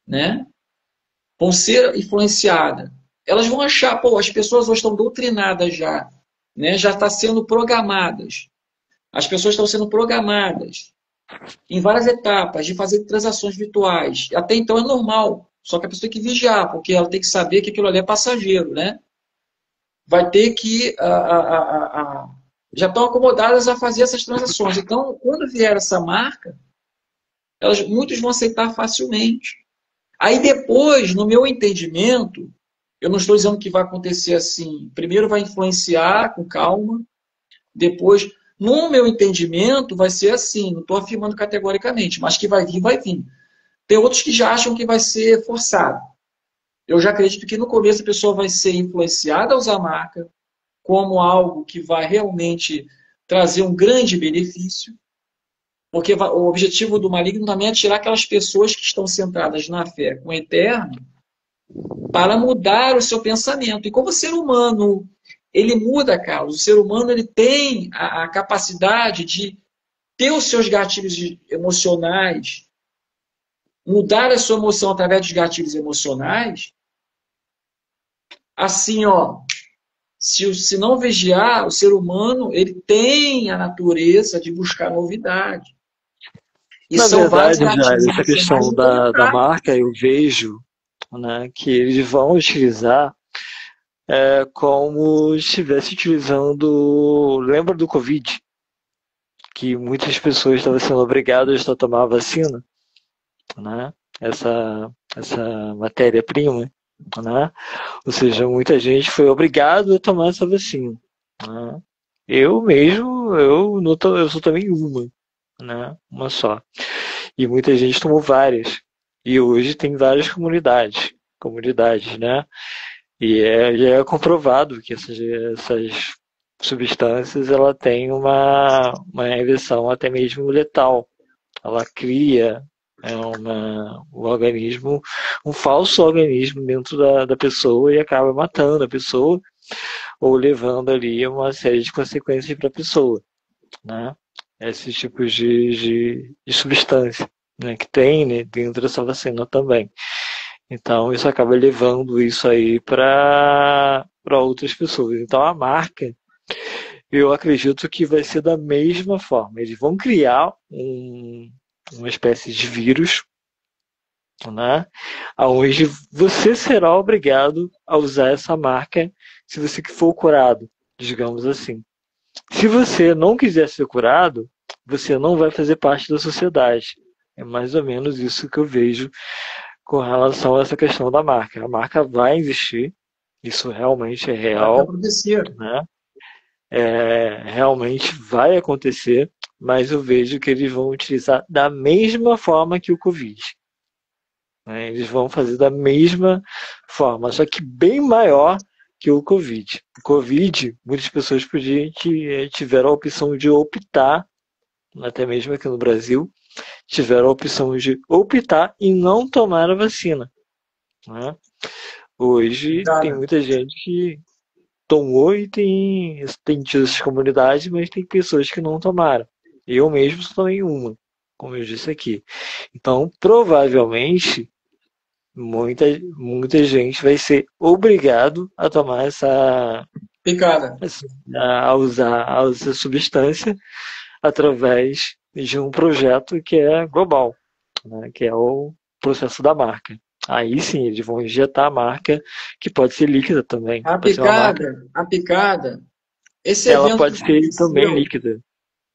né? Vão ser influenciadas. Elas vão achar, pô, as pessoas hoje estão doutrinadas já, né? Já estão sendo programadas. As pessoas estão sendo programadas em várias etapas de fazer transações virtuais. Até então é normal, só que a pessoa tem que vigiar, porque ela tem que saber que aquilo ali é passageiro, né? Vai ter que... já estão acomodadas a fazer essas transações. Então, quando vier essa marca, muitos vão aceitar facilmente. Aí depois, no meu entendimento, eu não estou dizendo que vai acontecer assim. Primeiro vai influenciar com calma, depois, no meu entendimento, vai ser assim. Não estou afirmando categoricamente, mas que vai vir, vai vir. Tem outros que já acham que vai ser forçado. Eu já acredito que no começo a pessoa vai ser influenciada a usar a marca como algo que vai realmente trazer um grande benefício, porque o objetivo do maligno também é tirar aquelas pessoas que estão centradas na fé com o eterno para mudar o seu pensamento. E como o ser humano, ele muda, Carlos, o ser humano ele tem a capacidade de ter os seus gatilhos emocionais, mudar a sua emoção através dos gatilhos emocionais. Assim, ó, se não vigiar, o ser humano ele tem a natureza de buscar novidade. E na são verdade, já essa questão da marca, eu vejo, né, que eles vão utilizar como se estivesse utilizando. Lembra do Covid? Que muitas pessoas estavam sendo obrigadas a tomar a vacina, né? Essa matéria-prima, né? Ou seja, muita gente foi obrigada a tomar essa vacina, né? Eu mesmo, eu só tomei uma, né? Uma só. E muita gente tomou várias. E hoje tem várias comunidades, né? E já é comprovado que essas substâncias ela tem uma inversão até mesmo letal. Ela cria um organismo, um falso organismo dentro da pessoa e acaba matando a pessoa ou levando ali uma série de consequências para a pessoa, né? Esses tipos de substância, né, que tem, né, dentro dessa vacina também. Então isso acaba levando isso aí para outras pessoas. Então a marca, eu acredito que vai ser da mesma forma. Eles vão criar uma espécie de vírus, né? Onde você será obrigado a usar essa marca se você for curado, digamos assim. Se você não quiser ser curado, você não vai fazer parte da sociedade. É mais ou menos isso que eu vejo com relação a essa questão da marca. A marca vai existir, isso realmente é Vai real, acontecer. né? Realmente vai acontecer, mas eu vejo que eles vão utilizar da mesma forma que o Covid. Né? Eles vão fazer da mesma forma, só que bem maior que o Covid. O Covid, muitas pessoas tiveram a opção de optar, até mesmo aqui no Brasil, tiveram a opção de optar e não tomar a vacina. Né? Hoje tem Cara, muita gente que tomou e tem tido essas comunidades, mas tem pessoas que não tomaram. Eu mesmo só tomei uma, como eu disse aqui. Então, provavelmente, muita gente vai ser obrigado a tomar picada. a usar essa substância através de um projeto que é global, né, que é o processo da marca. Aí sim, eles vão injetar a marca, que pode ser líquida também. Pode ser uma marca, A picada, esse ela evento que pode ser também aconteceu, líquida,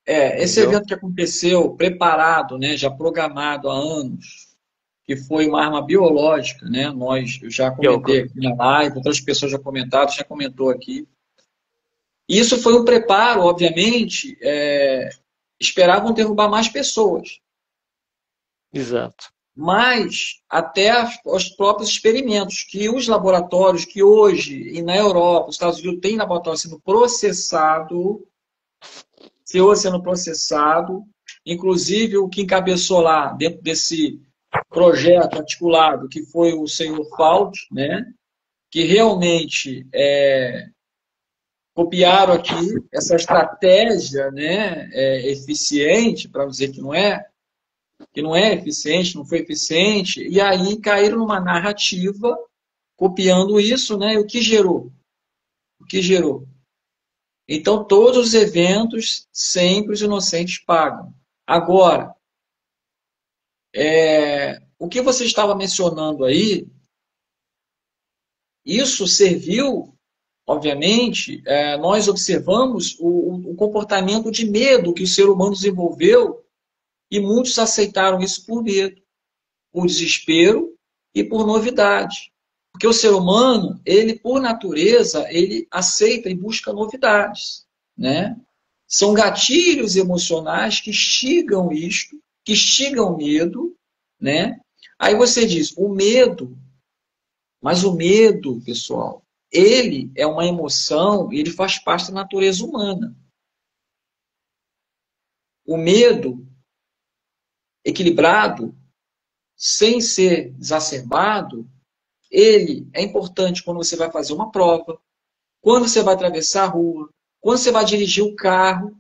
esse entendeu? evento que aconteceu, preparado, né, já programado há anos, que foi uma arma biológica, né? Eu já Que é o comentei aqui na live, outras pessoas já comentaram, já comentou aqui. Isso foi um preparo, obviamente, esperavam derrubar mais pessoas, exato. mas até os próprios experimentos, que os laboratórios que hoje, e na Europa, os Estados Unidos, têm laboratório sendo processado, inclusive o que encabeçou lá, dentro desse projeto articulado, que foi o senhor Fauci, né? Que realmente copiaram aqui essa estratégia, né, eficiente, para dizer que não é eficiente, não foi eficiente, e aí caíram numa narrativa copiando isso, né, e o que gerou? O que gerou? Então, todos os eventos, sempre os inocentes pagam. Agora, o que você estava mencionando aí, isso serviu. Obviamente, nós observamos o comportamento de medo que o ser humano desenvolveu e muitos aceitaram isso por medo, por desespero e por novidade. Porque o ser humano, ele por natureza, ele aceita e busca novidades, né? São gatilhos emocionais que instigam isto, que instigam o medo, né? Aí você diz, o medo, mas o medo, pessoal, ele é uma emoção e ele faz parte da natureza humana. O medo equilibrado, sem ser exacerbado, ele é importante quando você vai fazer uma prova, quando você vai atravessar a rua, quando você vai dirigir o carro,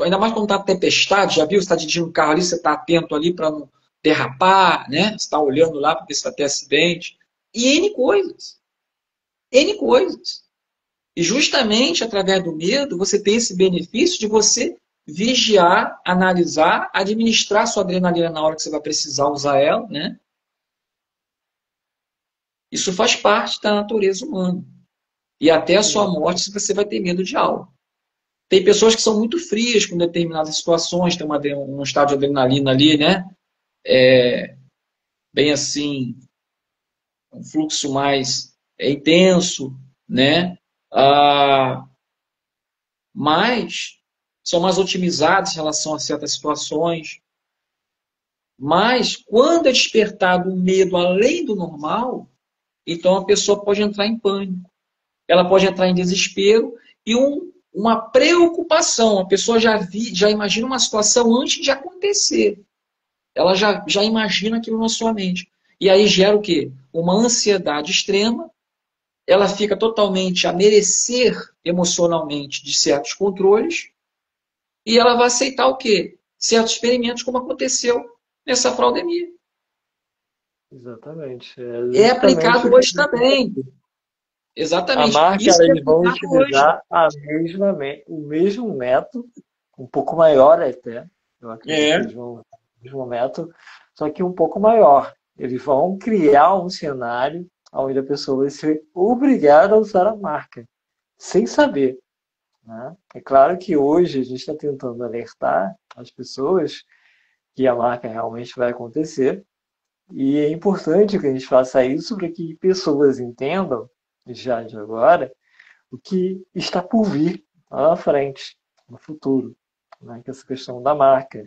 ainda mais quando está tempestade, já viu? Você está dirigindo um carro ali, você está atento ali para não derrapar, né? Você está olhando lá para ver se vai ter acidente. E N coisas. N coisas. E justamente através do medo, você tem esse benefício de você vigiar, analisar, administrar sua adrenalina na hora que você vai precisar usar ela, né? Isso faz parte da natureza humana. E até a sua morte você vai ter medo de algo. Tem pessoas que são muito frias com determinadas situações, tem um estado de adrenalina ali, né? Bem assim, um fluxo mais intenso, né? Mas são mais otimizados em relação a certas situações. Mas quando é despertado um medo além do normal, então a pessoa pode entrar em pânico. Ela pode entrar em desespero e uma preocupação. A pessoa já imagina uma situação antes de acontecer. Ela já imagina aquilo na sua mente. E aí gera o quê? Uma ansiedade extrema. Ela fica totalmente a merecer emocionalmente de certos controles. E ela vai aceitar o quê? Certos experimentos, como aconteceu nessa fraudemia. Exatamente. É Justamente aplicado o que hoje também. a Exatamente. marca, Isso é eles vão aplicado hoje. utilizar o mesmo método, um pouco maior até. Eu acredito que É. eles vão usar o mesmo método, só que um pouco maior. Eles vão criar um cenário onde a pessoa vai ser obrigada a usar a marca, sem saber, né? É claro que hoje a gente está tentando alertar as pessoas que a marca realmente vai acontecer, e é importante que a gente faça isso para que pessoas entendam, já de agora, o que está por vir lá na frente, no futuro, né? Que é essa questão da marca,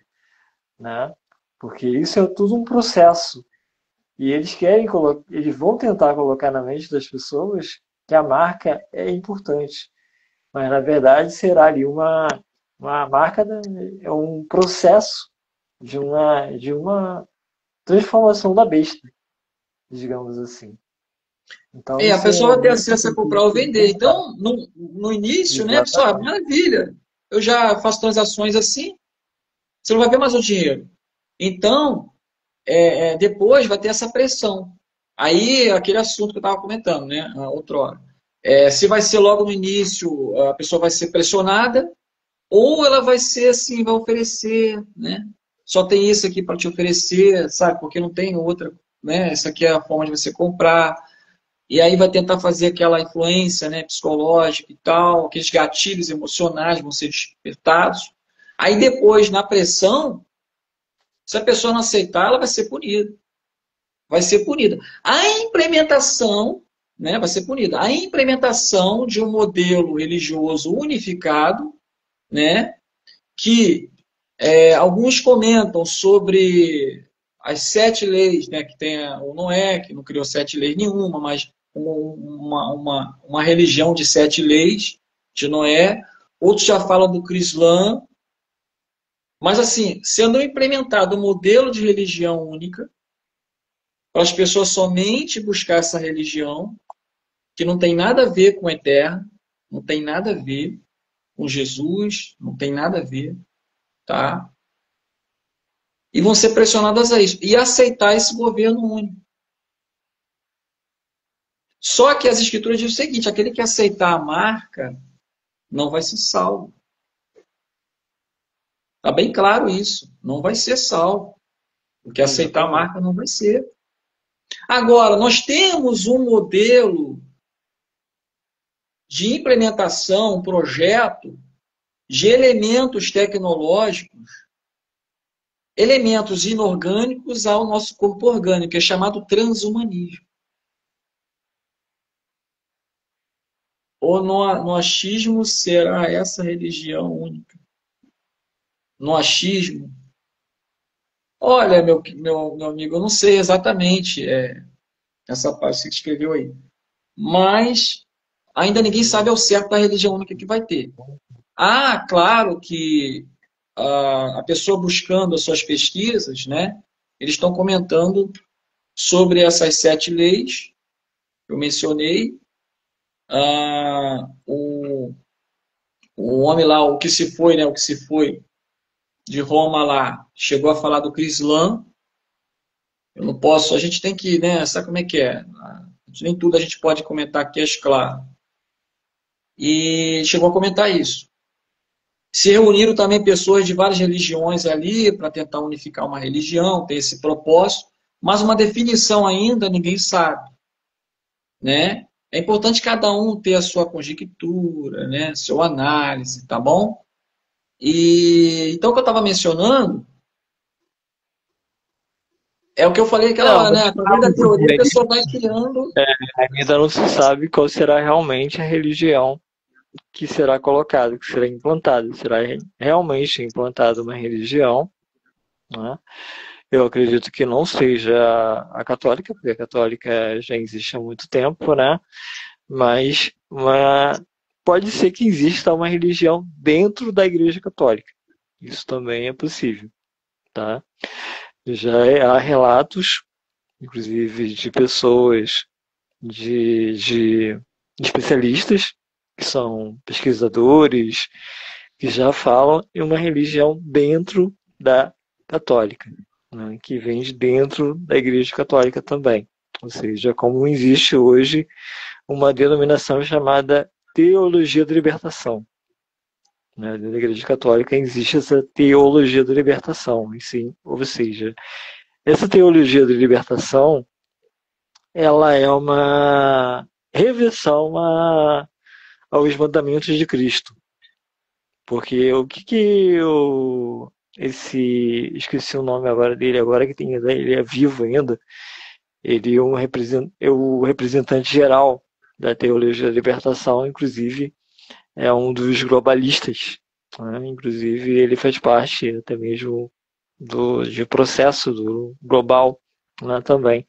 né? Porque isso é tudo um processo. E eles vão tentar colocar na mente das pessoas que a marca é importante. Mas na verdade será ali uma marca, é um processo de uma transformação da besta, digamos assim. Então A isso pessoa é vai ter muito acesso a importante comprar ou vender. pensar. Então, no início, né, pessoal, Exatamente. maravilha. Eu já faço transações assim, você não vai ver mais o dinheiro. Então, depois vai ter essa pressão. Aí, aquele assunto que eu estava comentando, né, outrora. Se vai ser logo no início, a pessoa vai ser pressionada, ou ela vai ser assim, vai oferecer, né? Só tem isso aqui para te oferecer, sabe? Porque não tem outra, né? Essa aqui é a forma de você comprar. E aí vai tentar fazer aquela influência, né, psicológica e tal, aqueles gatilhos emocionais vão ser despertados. Aí depois, na pressão, se a pessoa não aceitar, ela vai ser punida. Vai ser punida. A implementação, né, vai ser punida. A implementação de um modelo religioso unificado, né, que alguns comentam sobre as 7 leis, né, que tem o Noé, que não criou 7 leis nenhuma, mas uma religião de 7 leis de Noé. Outros já falam do Crislã. Mas, assim, sendo implementado um modelo de religião única, para as pessoas somente buscar essa religião, que não tem nada a ver com o eterno, não tem nada a ver com Jesus, não tem nada a ver, tá? E vão ser pressionadas a isso. E aceitar esse governo único. Só que as escrituras dizem o seguinte: aquele que aceitar a marca não vai ser salvo. Está bem claro isso. Não vai ser salvo. Porque aceitar a Exatamente. marca não vai ser. Agora, nós temos um modelo de implementação, um projeto de elementos tecnológicos, elementos inorgânicos ao nosso corpo orgânico, que é chamado transhumanismo. O noachismo será essa religião única? Noachismo? Olha, meu amigo, eu não sei exatamente essa parte que você escreveu aí. Mas ainda ninguém sabe ao certo a religião única que vai ter. Ah, claro que a pessoa buscando as suas pesquisas, né? Eles estão comentando sobre essas 7 leis que eu mencionei. O homem lá, o que se foi, né? O que se foi de Roma lá, chegou a falar do Crislã. Eu não posso, a gente tem que, né? Sabe como é que é? Nem tudo a gente pode comentar aqui, é claro. E chegou a comentar isso. Se reuniram também pessoas de várias religiões ali para tentar unificar uma religião, ter esse propósito, mas uma definição ainda ninguém sabe. né? É importante cada um ter a sua conjectura, né? Sua análise, tá bom? E então o que eu estava mencionando é o que eu falei aquela Não, hora, né? mas Através da calma teoria a também. pessoa vai criando. Ainda não se sabe qual será realmente a religião que será colocada, que será implantada. Será realmente implantada uma religião, né? Eu acredito que não seja a católica, porque a católica já existe há muito tempo, né? Mas pode ser que exista uma religião dentro da Igreja Católica. Isso também é possível, tá? Há relatos, inclusive, de pessoas, de especialistas, que são pesquisadores, que já falam em uma religião dentro da católica, né, que vem de dentro da Igreja Católica também. Ou seja, como existe hoje uma denominação chamada Teologia da Libertação. Né, dentro da Igreja Católica existe essa Teologia da Libertação, e sim, ou seja, essa Teologia da Libertação ela é uma reversão aos mandamentos de Cristo. Porque o que esqueci o nome agora dele, agora que ele é vivo ainda, ele é o representante geral da teologia da libertação, inclusive é um dos globalistas, né? Inclusive ele faz parte até mesmo de processo do global, né, também.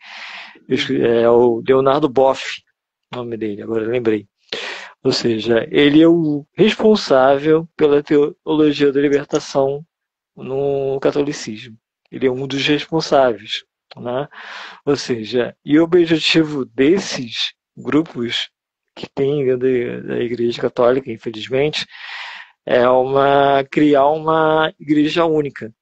É o Leonardo Boff, o nome dele, agora eu lembrei. Ou seja, ele é o responsável pela teologia da libertação no catolicismo. Ele é um dos responsáveis, né? Ou seja, e o objetivo desses grupos que tem dentro da Igreja Católica, infelizmente, é criar uma igreja única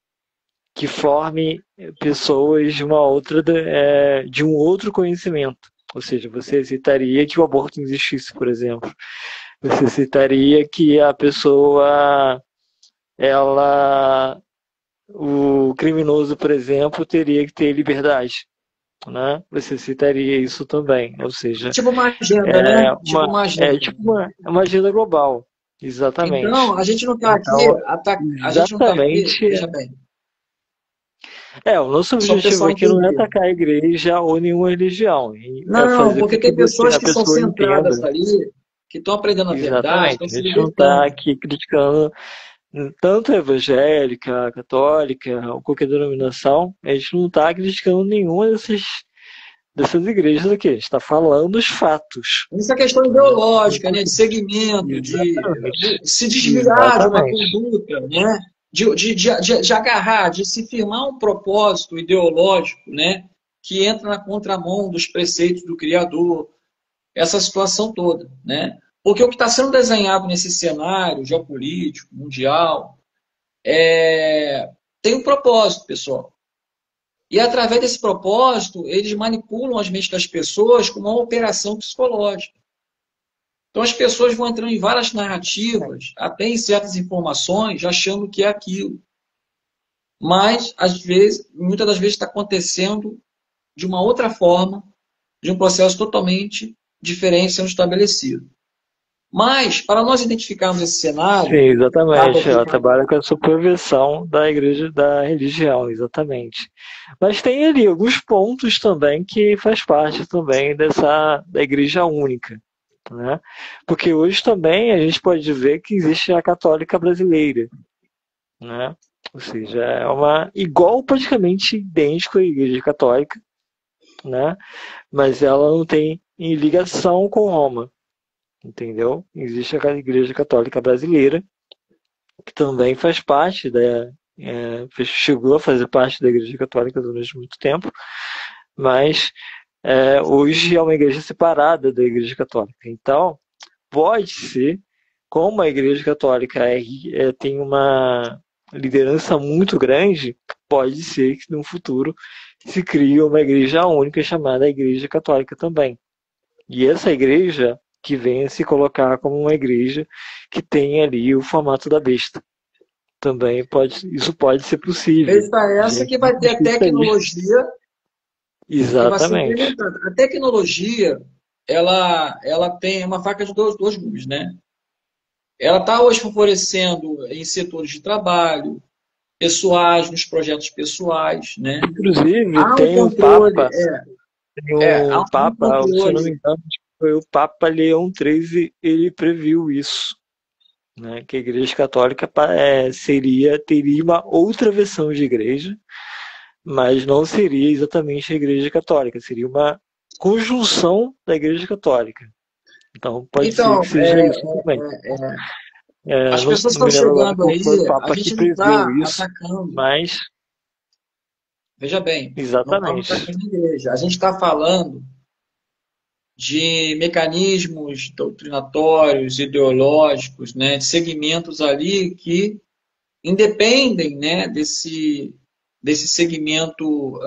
que forme pessoas de um outro conhecimento. Ou seja, você citaria que o aborto não existisse, por exemplo. Você citaria que a pessoa, ela, o criminoso, por exemplo, teria que ter liberdade, né? Você citaria isso também. Ou seja, Tipo uma agenda, é né? Tipo uma agenda. tipo uma agenda global. Então, Exatamente. a gente não está aqui, Então, a gente não está aqui, exatamente. veja bem, O nosso só para o objetivo pessoal aqui não é entender. atacar a igreja ou nenhuma religião, é Não, fazer porque com que tem pessoas a que são pessoa centradas entenda. ali, que estão aprendendo a verdade, estão Exatamente. A se gente não está libertando. aqui criticando tanto a evangélica, a católica, ou qualquer denominação, a gente não está criticando nenhuma dessas igrejas aqui. A gente está falando os fatos. Isso é questão Né? ideológica, né? De segmento, Exatamente. de se desviar de uma Exatamente. conduta, né? De agarrar, de se firmar um propósito ideológico, né? Que entra na contramão dos preceitos do Criador, essa situação toda, né? Porque o que está sendo desenhado nesse cenário geopolítico, mundial, tem um propósito, pessoal. E através desse propósito, eles manipulam as mentes das pessoas com uma operação psicológica. Então as pessoas vão entrando em várias narrativas, até em certas informações, achando que é aquilo. Mas, às vezes, muitas das vezes está acontecendo de uma outra forma, de um processo totalmente diferente sendo estabelecido. Mas, para nós identificarmos esse Sim, cenário, cabe exatamente. aqui. Ela trabalha com a superversão da igreja, da religião, exatamente. Mas tem ali alguns pontos também que faz parte também da igreja única, né? Porque hoje também a gente pode ver que existe a católica brasileira, né? Ou seja, é uma igual, praticamente idêntico à igreja católica, né? Mas ela não tem ligação com Roma, entendeu? Existe a igreja católica brasileira que também faz parte chegou a fazer parte da Igreja Católica durante muito tempo, mas hoje é uma igreja separada da Igreja Católica. Então, pode ser, como a Igreja Católica tem uma liderança muito grande, pode ser que no futuro se crie uma igreja única chamada Igreja Católica também. E essa igreja que venha se colocar como uma igreja que tem ali o formato da besta. Também isso pode ser possível. Besta essa Gente, que vai ter a especialista. tecnologia que vai ser Exatamente. implementada. A tecnologia, ela tem uma faca de dois gumes, né? Ela está hoje favorecendo em setores de trabalho, pessoais, nos projetos pessoais, né? Inclusive, Há um controle, tem há um um Papa, se eu não me controle. engano, acho que foi o Papa Leão XIII, ele previu isso, né? Que a Igreja Católica teria uma outra versão de igreja, mas não seria exatamente a Igreja Católica, seria uma conjunção da Igreja Católica. Então pode ser que Então, seja isso também. as Não pessoas me estão lembro agora chegando qual aí, foi o a Papa que gente não previu está isso, atacando. mas Veja bem, não estamos exatamente. atacando a igreja. A gente está falando de mecanismos doutrinatórios, ideológicos, né, de segmentos ali que independem, né, desse segmento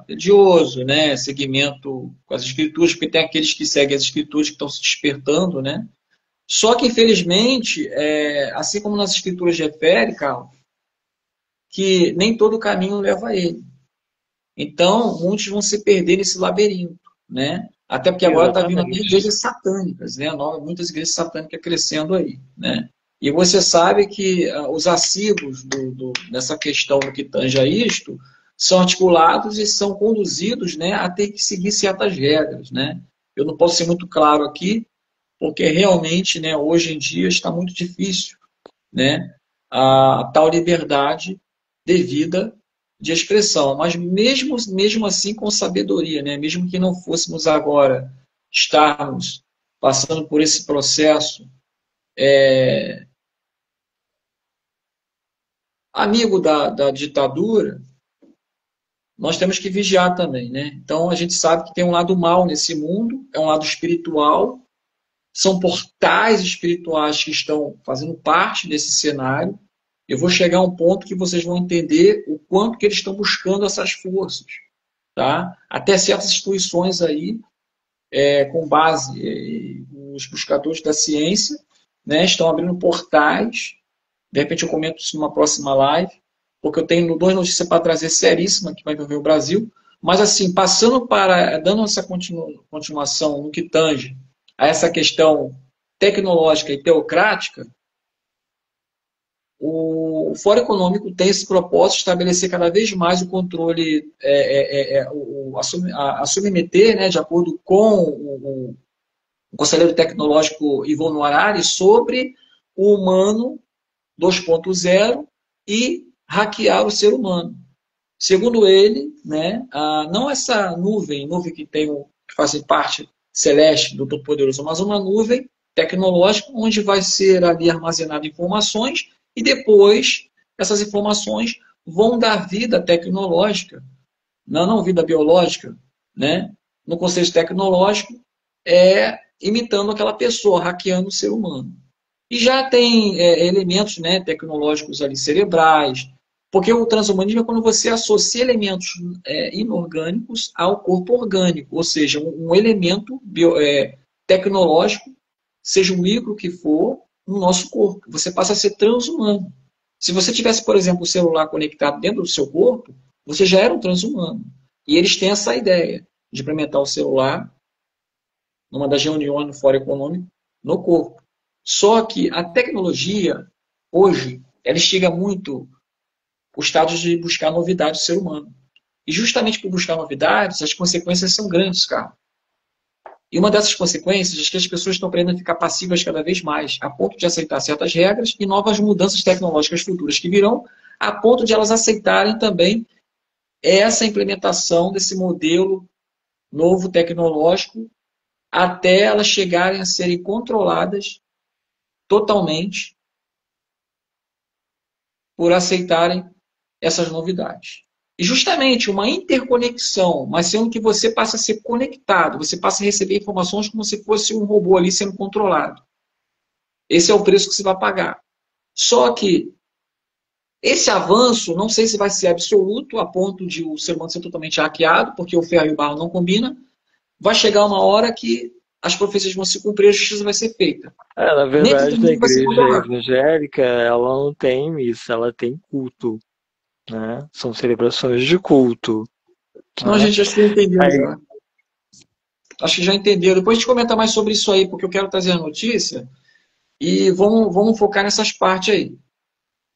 religioso, né, segmento com as escrituras, porque tem aqueles que seguem as escrituras que estão se despertando, né. Só que, infelizmente, assim como nas escrituras refere, Carlos, que nem todo caminho leva a ele. Então, muitos vão se perder nesse labirinto, né? Até porque agora está vindo até Exatamente. igrejas satânicas, né? Muitas igrejas satânicas crescendo aí, né? E você sabe que os assíduos dessa questão do que tange a isto são articulados e são conduzidos, né, a ter que seguir certas regras, né? Eu não posso ser muito claro aqui, porque realmente, né, hoje em dia está muito difícil, né, a tal liberdade devida de expressão, mas mesmo assim com sabedoria, né? Mesmo que não fôssemos agora estarmos passando por esse processo amigo da ditadura, nós temos que vigiar também, né? Então a gente sabe que tem um lado mal nesse mundo, é um lado espiritual, são portais espirituais que estão fazendo parte desse cenário. Eu vou chegar a um ponto que vocês vão entender o quanto que eles estão buscando essas forças, tá? Até certas instituições aí, com base nos buscadores da ciência, né, estão abrindo portais. De repente eu comento isso numa próxima live, porque eu tenho duas notícias para trazer seríssimas que vai envolver o Brasil. Mas assim, dando essa continuação no que tange a essa questão tecnológica e teocrática, o Fórum Econômico tem esse propósito de estabelecer cada vez mais o controle, a submeter, né, de acordo com o conselheiro tecnológico Ivonne Harari, sobre o humano 2.0 e hackear o ser humano. Segundo ele, né, não essa nuvem que fazem parte celeste do Todo-Poderoso, mas uma nuvem tecnológica onde vai ser ali armazenada informações e depois essas informações vão dar vida tecnológica, não vida biológica, né? No conceito tecnológico, imitando aquela pessoa, hackeando o ser humano. E já tem elementos, né, tecnológicos ali cerebrais, porque o transhumanismo é quando você associa elementos inorgânicos ao corpo orgânico, ou seja, um elemento tecnológico, seja um micro que for, no nosso corpo. Você passa a ser transhumano. Se você tivesse, por exemplo, o celular conectado dentro do seu corpo, você já era um transhumano. E eles têm essa ideia de implementar o celular numa das reuniões no Fórum Econômico no corpo. Só que a tecnologia, hoje, ela instiga muito o estado de buscar novidades do ser humano. E justamente por buscar novidades, as consequências são grandes, cara. E uma dessas consequências é que as pessoas estão aprendendo a ficar passivas cada vez mais, a ponto de aceitar certas regras e novas mudanças tecnológicas futuras que virão, a ponto de elas aceitarem também essa implementação desse modelo novo tecnológico até elas chegarem a serem controladas totalmente por aceitarem essas novidades. E justamente uma interconexão, mas sendo que você passa a ser conectado, você passa a receber informações como se fosse um robô ali sendo controlado. Esse é o preço que você vai pagar. Só que esse avanço, não sei se vai ser absoluto, a ponto de o ser humano ser totalmente hackeado, porque o ferro e o barro não combinam. Vai chegar uma hora que as profecias vão se cumprir, a justiça vai ser feita. Na Nem todo verdade, a mundo vai ser igreja controlado. evangélica, ela não tem missa, ela tem culto, né? São celebrações de culto, Não, a né? gente já se entendeu Aí, já. Acho que já entenderam. Depois a gente comenta mais sobre isso aí, porque eu quero trazer a notícia e vamos focar nessas partes aí.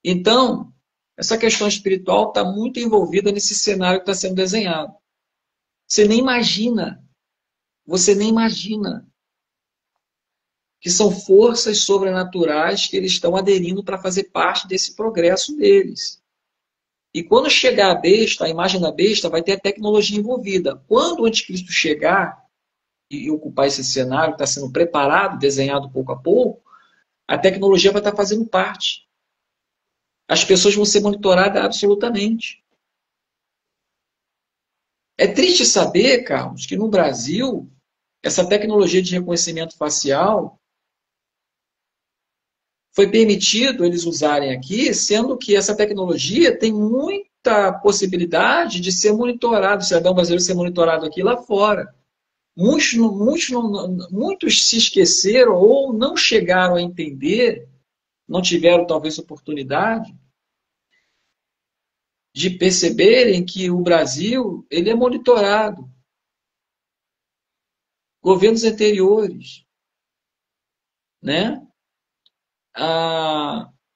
Então, essa questão espiritual está muito envolvida nesse cenário que está sendo desenhado. Você nem imagina, você nem imagina que são forças sobrenaturais que eles estão aderindo para fazer parte desse progresso deles. E quando chegar a besta, a imagem da besta, vai ter a tecnologia envolvida. Quando o anticristo chegar e ocupar esse cenário que está sendo preparado, desenhado pouco a pouco, a tecnologia vai estar fazendo parte. As pessoas vão ser monitoradas absolutamente. É triste saber, Carlos, que no Brasil, essa tecnologia de reconhecimento facial foi permitido eles usarem aqui, sendo que essa tecnologia tem muita possibilidade de ser monitorado, o cidadão brasileiro ser monitorado aqui e lá fora. Muitos se esqueceram ou não chegaram a entender, não tiveram talvez oportunidade de perceberem que o Brasil ele é monitorado. Governos anteriores, né?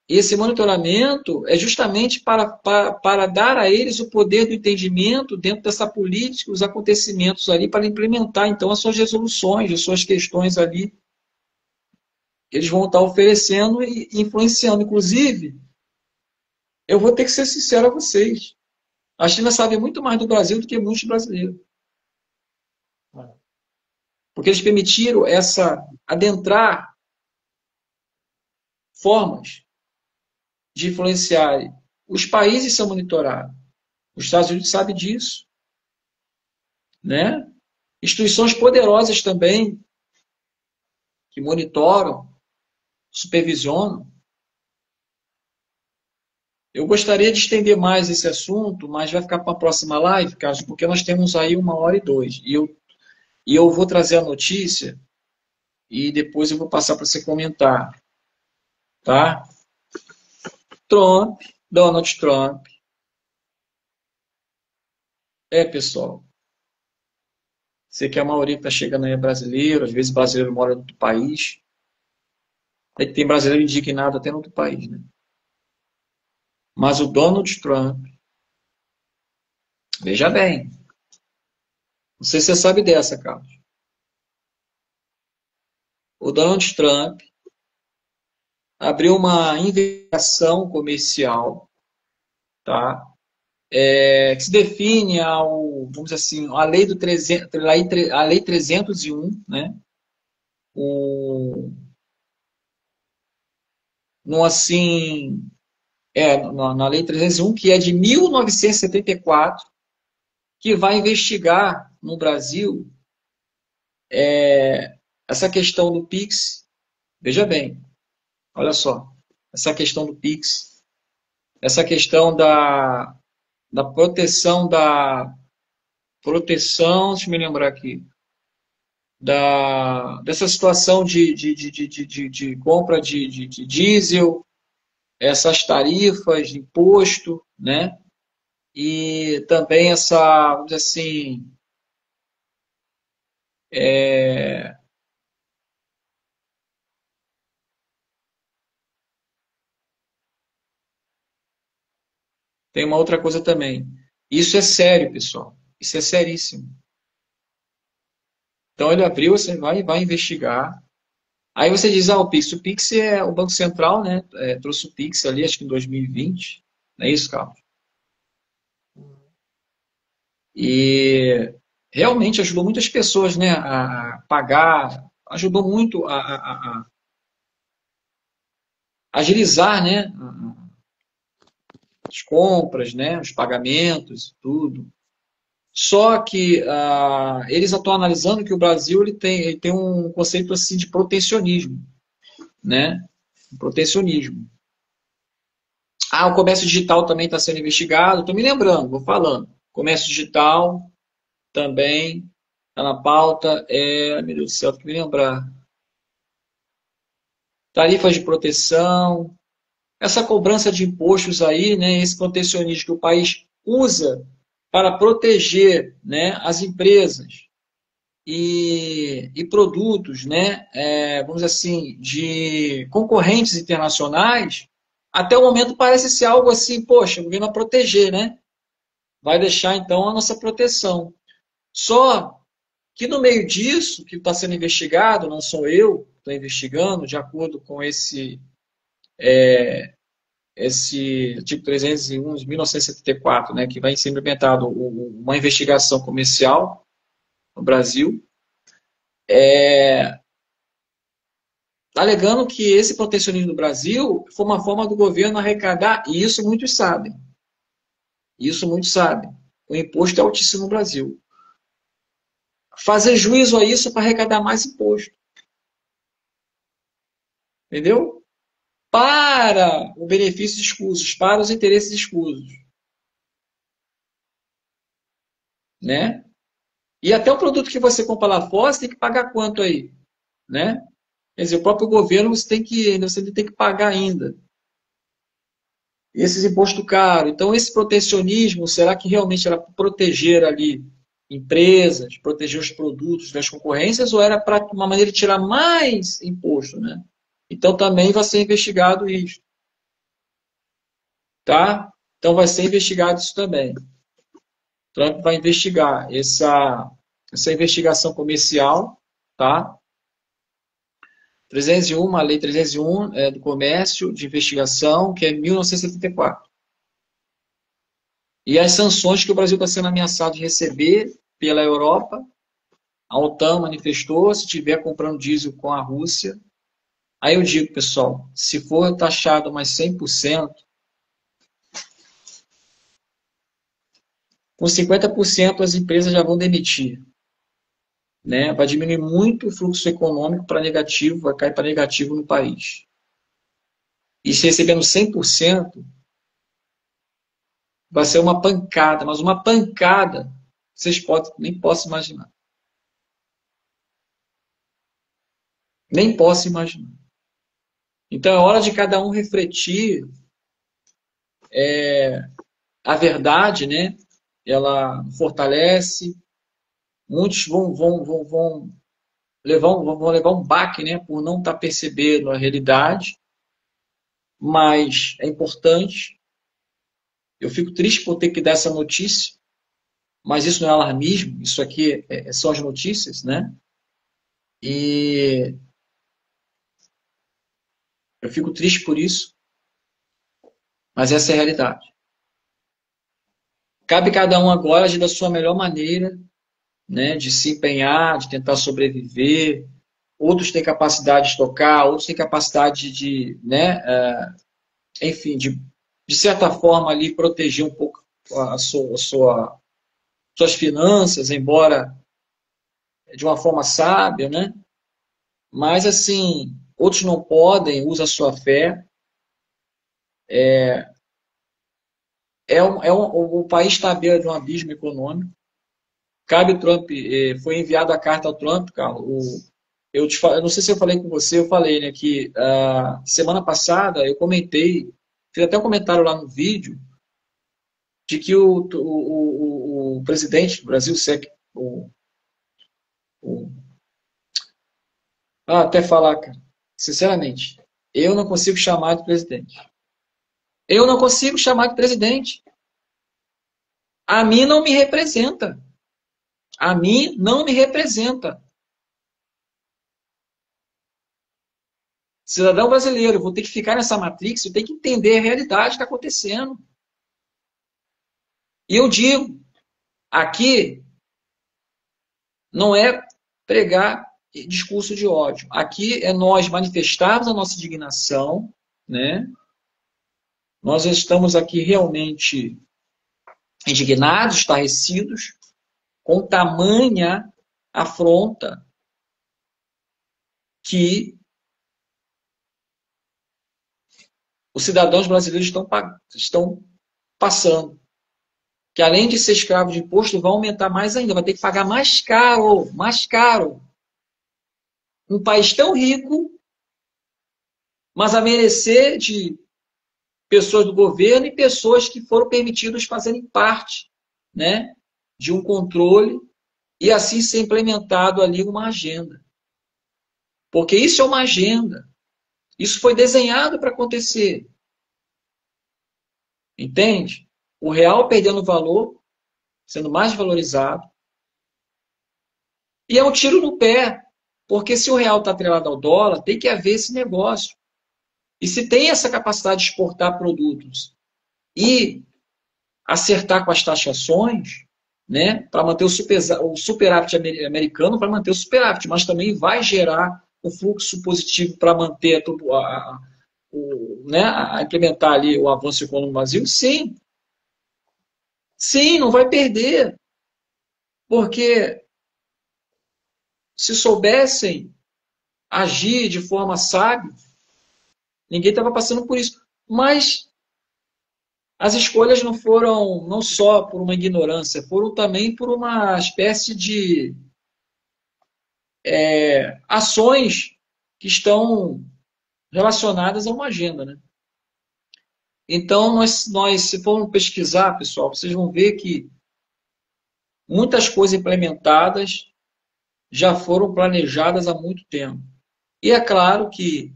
Esse monitoramento é justamente para dar a eles o poder do entendimento dentro dessa política, os acontecimentos ali, para implementar, então, as suas resoluções, as suas questões ali. Eles vão estar oferecendo e influenciando. Inclusive, eu vou ter que ser sincero a vocês. A China sabe muito mais do Brasil do que muitos brasileiros. Porque eles permitiram adentrar formas de influenciar. Os países são monitorados. Os Estados Unidos sabem disso. Né? Instituições poderosas também, que monitoram, supervisionam. Eu gostaria de estender mais esse assunto, mas vai ficar para a próxima live, Carlos, porque nós temos aí 1h02. E eu vou trazer a notícia e depois eu vou passar para você comentar. Tá? Donald Trump. Pessoal. Sei que a maioria que está chegando aí é brasileiro, às vezes brasileiro mora em outro país. Aí tem brasileiro indignado até no outro país, né? Mas o Donald Trump, veja bem, não sei se você sabe dessa, Carlos. O Donald Trump abriu uma investigação comercial, tá? Que se define vamos dizer assim, a lei 301, né? Na lei 301, que é de 1974, que vai investigar no Brasil essa questão do Pix. Veja bem, olha só, essa questão do Pix, essa questão da proteção deixa eu me lembrar aqui, dessa situação de compra de diesel, essas tarifas de imposto, né? E também vamos dizer assim, tem uma outra coisa também. Isso é sério, pessoal. Isso é seríssimo. Então ele abriu, você vai investigar. Aí você diz, o Pix. O Pix é o Banco Central, né? Trouxe o Pix ali, acho que em 2020. Não é isso, Carlos? E realmente ajudou muitas pessoas, né, a pagar, ajudou muito a agilizar, né, as compras, né, os pagamentos, tudo. Só que eles estão analisando que o Brasil ele tem um conceito assim de protecionismo, né? Protecionismo. O comércio digital também está sendo investigado. Estou me lembrando, vou falando. Comércio digital também está na pauta. Meu Deus do céu, tem que me lembrar. Tarifas de proteção. Essa cobrança de impostos aí, né? Esse protecionismo que o país usa para proteger, né, as empresas e produtos, né, vamos dizer assim, de concorrentes internacionais, até o momento parece ser algo assim, poxa, o governo vai proteger, né? Vai deixar então a nossa proteção. Só que no meio disso, que está sendo investigado, não sou eu que estou investigando, de acordo com esse artigo 301 de 1974, né, que vai ser implementado uma investigação comercial no Brasil, alegando que esse protecionismo do Brasil foi uma forma do governo arrecadar, e isso muitos sabem. Isso muitos sabem. O imposto é altíssimo no Brasil. Fazer juízo a isso para arrecadar mais imposto. Entendeu? Para o benefício escusos, para os interesses escusos. Né? E até o produto que você compra lá fora, você tem que pagar quanto aí? Né? Quer dizer, o próprio governo você tem que pagar ainda. Esses impostos caros. Então, esse protecionismo, será que realmente era para proteger ali empresas, proteger os produtos das concorrências, ou era para uma maneira de tirar mais imposto, né? Então, também vai ser investigado isso. Tá? Então, vai ser investigado isso também. Trump vai investigar essa investigação comercial, tá? 301, a Lei 301 do Comércio de Investigação, que é 1974. E as sanções que o Brasil está sendo ameaçado de receber pela Europa. A OTAN manifestou, se estiver comprando diesel com a Rússia. Aí eu digo, pessoal, se for taxado mais 100%, com 50% as empresas já vão demitir. Né? Vai diminuir muito o fluxo econômico para negativo, vai cair para negativo no país. E se recebendo 100%, vai ser uma pancada, mas uma pancada vocês nem possam imaginar. Nem posso imaginar. Então é hora de cada um refletir a verdade, né? Ela fortalece. Muitos vão levar um baque, né? Por não estar percebendo a realidade. Mas é importante. Eu fico triste por ter que dar essa notícia, mas isso não é alarmismo, isso aqui são as notícias, né? E eu fico triste por isso, mas essa é a realidade. Cabe cada um agora agir da sua melhor maneira, né? De se empenhar, de tentar sobreviver. Outros têm capacidade de tocar, outros têm capacidade de, né? Enfim, de certa forma ali proteger um pouco suas finanças, embora de uma forma sábia, né? Mas, assim, outros não podem, usa a sua fé. O país está à beira de um abismo econômico. Cabe o Trump, foi enviada a carta ao Trump, Carlos. Eu não sei se eu falei com você, eu falei, né, que semana passada eu comentei, fiz até um comentário lá no vídeo, de que o presidente do Brasil, o, até falar, cara, sinceramente, eu não consigo chamar de presidente. Eu não consigo chamar de presidente. A mim não me representa. A mim não me representa. Cidadão brasileiro, eu vou ter que ficar nessa matrix, eu tenho que entender a realidade que está acontecendo. E eu digo, aqui não é pregar discurso de ódio. Aqui é nós manifestarmos a nossa indignação, né? Nós estamos aqui realmente indignados, estarrecidos, com tamanha afronta que os cidadãos brasileiros estão passando. Que além de ser escravo de imposto, vai aumentar mais ainda, vai ter que pagar mais caro, mais caro. Um país tão rico, mas a merecer de pessoas do governo e pessoas que foram permitidas fazerem parte, né, de um controle e assim ser implementado ali uma agenda. Porque isso é uma agenda. Isso foi desenhado para acontecer. Entende? O real perdendo valor, sendo mais valorizado. E é um tiro no pé. Porque se o real está atrelado ao dólar, tem que haver esse negócio. E se tem essa capacidade de exportar produtos e acertar com as taxações, né, para manter o superávit americano, para manter o superávit, mas também vai gerar um fluxo positivo para manter né, a implementar ali o avanço econômico no Brasil? Sim. Sim, não vai perder. Porque se soubessem agir de forma sábia, ninguém estava passando por isso. Mas as escolhas não foram não só por uma ignorância, foram também por uma espécie de ações que estão relacionadas a uma agenda, né? Então, se formos pesquisar, pessoal, vocês vão ver que muitas coisas implementadas já foram planejadas há muito tempo. E é claro que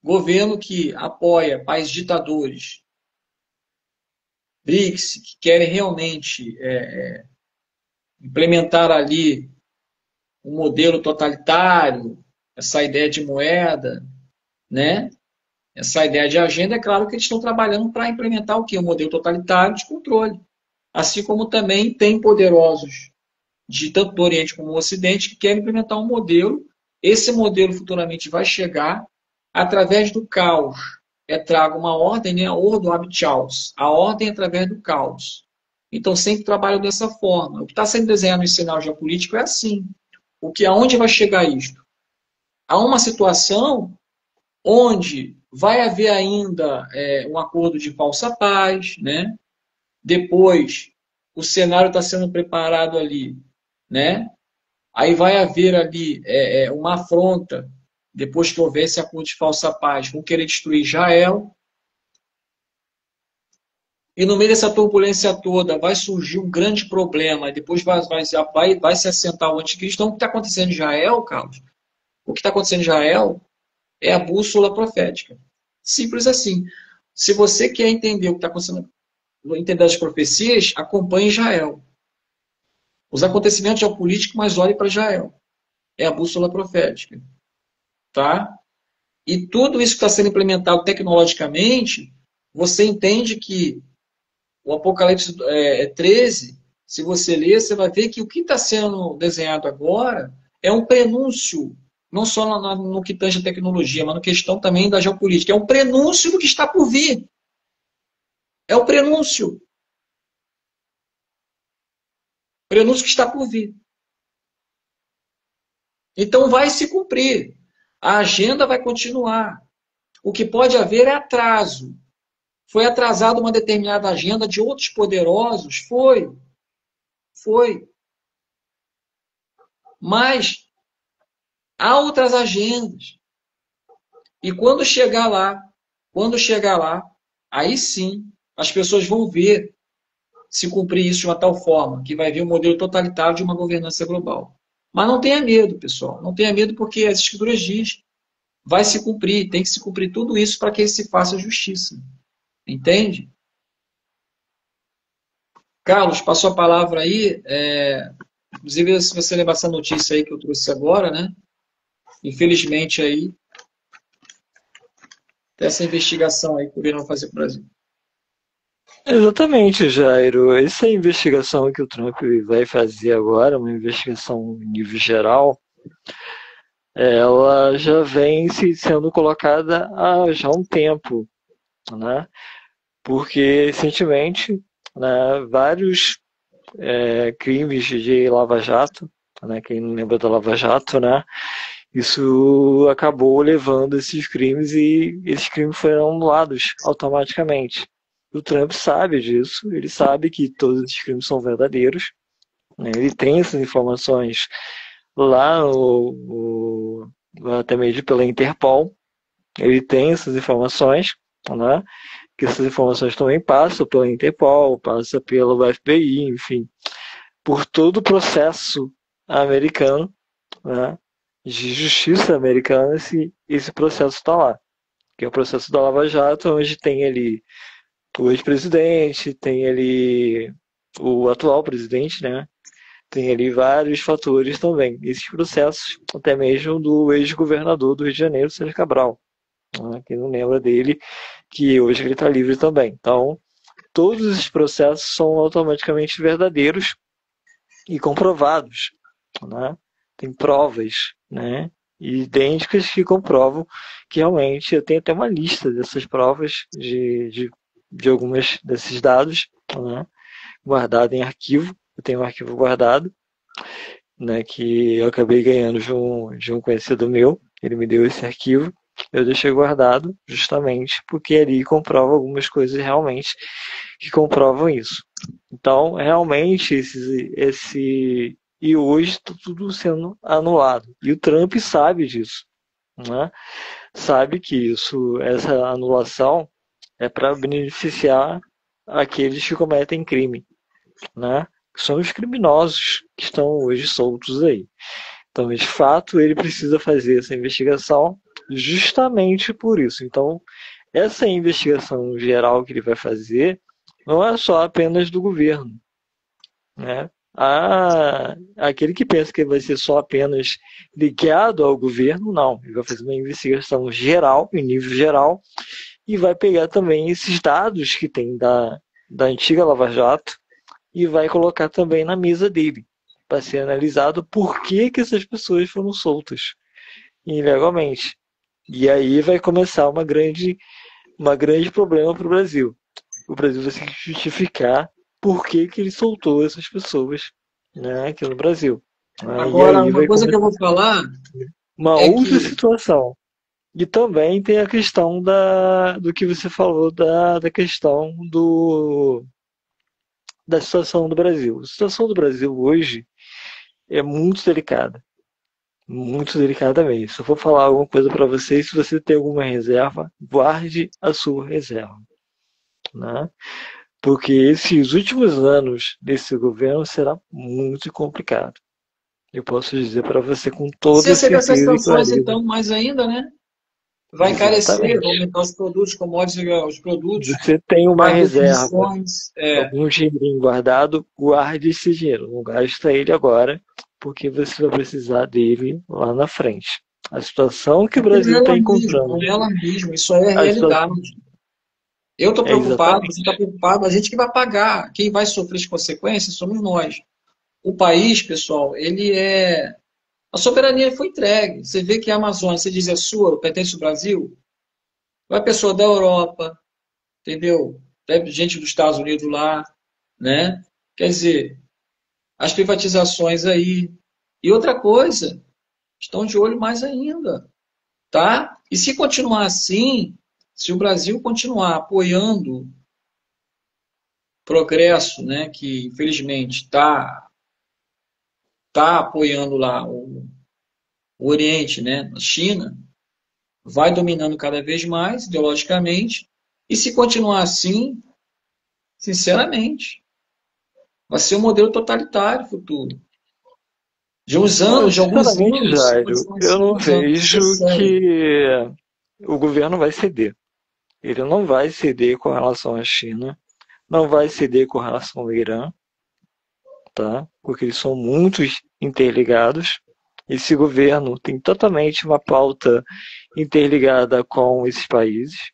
governo que apoia países ditadores, BRICS, que querem realmente implementar ali um modelo totalitário, essa ideia de moeda, né? Essa ideia de agenda, é claro que eles estão trabalhando para implementar o quê? Um modelo totalitário de controle. Assim como também tem poderosos de tanto do Oriente como do Ocidente que querem implementar um modelo. Esse modelo futuramente vai chegar através do caos. Traga uma ordem, né? A ordo ab chaos. A ordem através do caos. Então sempre trabalham dessa forma. O que está sendo desenhado no cenário geopolítico é assim. Aonde vai chegar isto? Há uma situação onde vai haver ainda um acordo de falsa paz, né? Depois, o cenário está sendo preparado ali, né? Aí vai haver ali uma afronta, depois que houver esse acordo de falsa paz, vão querer destruir Israel. E no meio dessa turbulência toda vai surgir um grande problema, e depois vai se assentar o anticristo. Então, o que está acontecendo em Israel, Carlos? O que está acontecendo em Israel é a bússola profética. Simples assim. Se você quer entender o que está acontecendo, entender as profecias, acompanhe Israel. Os acontecimentos geopolíticos, mas olhe para Israel. É a bússola profética. Tá? E tudo isso que está sendo implementado tecnologicamente, você entende que o Apocalipse 13, se você ler, você vai ver que o que está sendo desenhado agora é um prenúncio, não só no que tange a tecnologia, mas na questão também da geopolítica. É um prenúncio do que está por vir. É o prenúncio. Prenúncio que está por vir. Então vai se cumprir. A agenda vai continuar. O que pode haver é atraso. Foi atrasada uma determinada agenda de outros poderosos? Foi. Foi. Mas há outras agendas. E quando chegar lá, aí sim, as pessoas vão ver se cumprir isso de uma tal forma, que vai vir um modelo totalitário de uma governança global. Mas não tenha medo, pessoal. Não tenha medo porque as escrituras dizem, vai se cumprir, tem que se cumprir tudo isso para que se faça justiça. Entende? Carlos, passou a palavra aí. Inclusive, se você lembrar essa notícia aí que eu trouxe agora, né? Infelizmente aí, dessa investigação aí que o governo vai fazer para o Brasil. Exatamente, Jairo. Essa investigação que o Trump vai fazer agora, uma investigação em nível geral, ela já vem sendo colocada há já um tempo, né? Porque recentemente, né, vários crimes de Lava Jato, né? Quem não lembra da Lava Jato, né? Isso acabou levando esses crimes e esses crimes foram anulados automaticamente. O Trump sabe disso, ele sabe que todos esses crimes são verdadeiros, né? Ele tem essas informações lá até mesmo pela Interpol, ele tem essas informações, né? Que essas informações também passam pela Interpol, passam pelo FBI, enfim. por todo o processo americano, né, de justiça americana, esse processo está lá, que é o processo da Lava Jato, onde tem ali o ex-presidente, tem ali o atual presidente, né? Tem ali vários fatores também. Esses processos, até mesmo do ex-governador do Rio de Janeiro, Sérgio Cabral, né? Quem não lembra dele, que hoje ele está livre também. Então, todos esses processos são automaticamente verdadeiros e comprovados, né? Tem provas, né? Idênticas que comprovam que realmente eu tenho até uma lista dessas provas de alguns desses dados, né? Guardado em arquivo. Eu tenho um arquivo guardado, né? Que eu acabei ganhando de um conhecido meu. Ele me deu esse arquivo. Eu deixei guardado justamente porque ali comprova algumas coisas realmente que comprovam isso. Então, realmente, e hoje está tudo sendo anulado. E o Trump sabe disso, né? Sabe que essa anulação é para beneficiar aqueles que cometem crime, né? Que são os criminosos que estão hoje soltos aí. Então, de fato, ele precisa fazer essa investigação justamente por isso. Então, essa investigação geral que ele vai fazer não é só apenas do governo, né? Aquele que pensa que vai ser só apenas ligado ao governo, não. Ele vai fazer uma investigação geral, em nível geral, e vai pegar também esses dados que tem da antiga Lava Jato e vai colocar também na mesa dele, para ser analisado por que essas pessoas foram soltas ilegalmente. E aí vai começar uma grande problema para o Brasil. O Brasil vai ter que justificar por que ele soltou essas pessoas, né, aqui no Brasil. E Agora, aí uma vai coisa que eu começar vou falar uma é outra que situação. E também tem a questão do que você falou da questão da situação do Brasil. A situação do Brasil hoje é muito delicada mesmo. Se eu for falar alguma coisa para vocês, se você tem alguma reserva, guarde a sua reserva, né? Porque esses últimos anos desse governo será muito complicado. Eu posso dizer para você com se toda receber essas certeza e sanções, clareza. então, mais ainda, né? Vai encarecer, vai Exatamente. aumentar os produtos, commodities, os produtos, Você tem uma vai haver reserva, tensões. algum dinheirinho guardado, guarde esse dinheiro. Não gasta ele agora, porque você vai precisar dele lá na frente. A situação que o Brasil está Não encontrando, é alarmismo, isso aí é a situação realidade. Eu estou é preocupado, você está exatamente. preocupado, a gente que vai pagar, quem vai sofrer as consequências somos nós. O país, pessoal, ele é. A soberania foi entregue. Você vê que a Amazônia, você diz é sua, pertence ao Brasil, vai pessoa da Europa, entendeu? Tem gente dos Estados Unidos lá, né? Quer dizer, as privatizações aí. E outra coisa, estão de olho mais ainda, tá? E se continuar assim, se o Brasil continuar apoiando progresso, né, que infelizmente tá apoiando lá o Oriente, né, a China, vai dominando cada vez mais ideologicamente, e se continuar assim, sinceramente, vai ser um modelo totalitário futuro. Olha, De alguns sinceramente, anos, se Jairo, continuar eu assim, não alguns anos, isso é vejo sério. que o governo vai ceder. Ele não vai ceder com relação à China, não vai ceder com relação ao Irã, tá? Porque eles são muito interligados. Esse governo tem totalmente uma pauta interligada com esses países,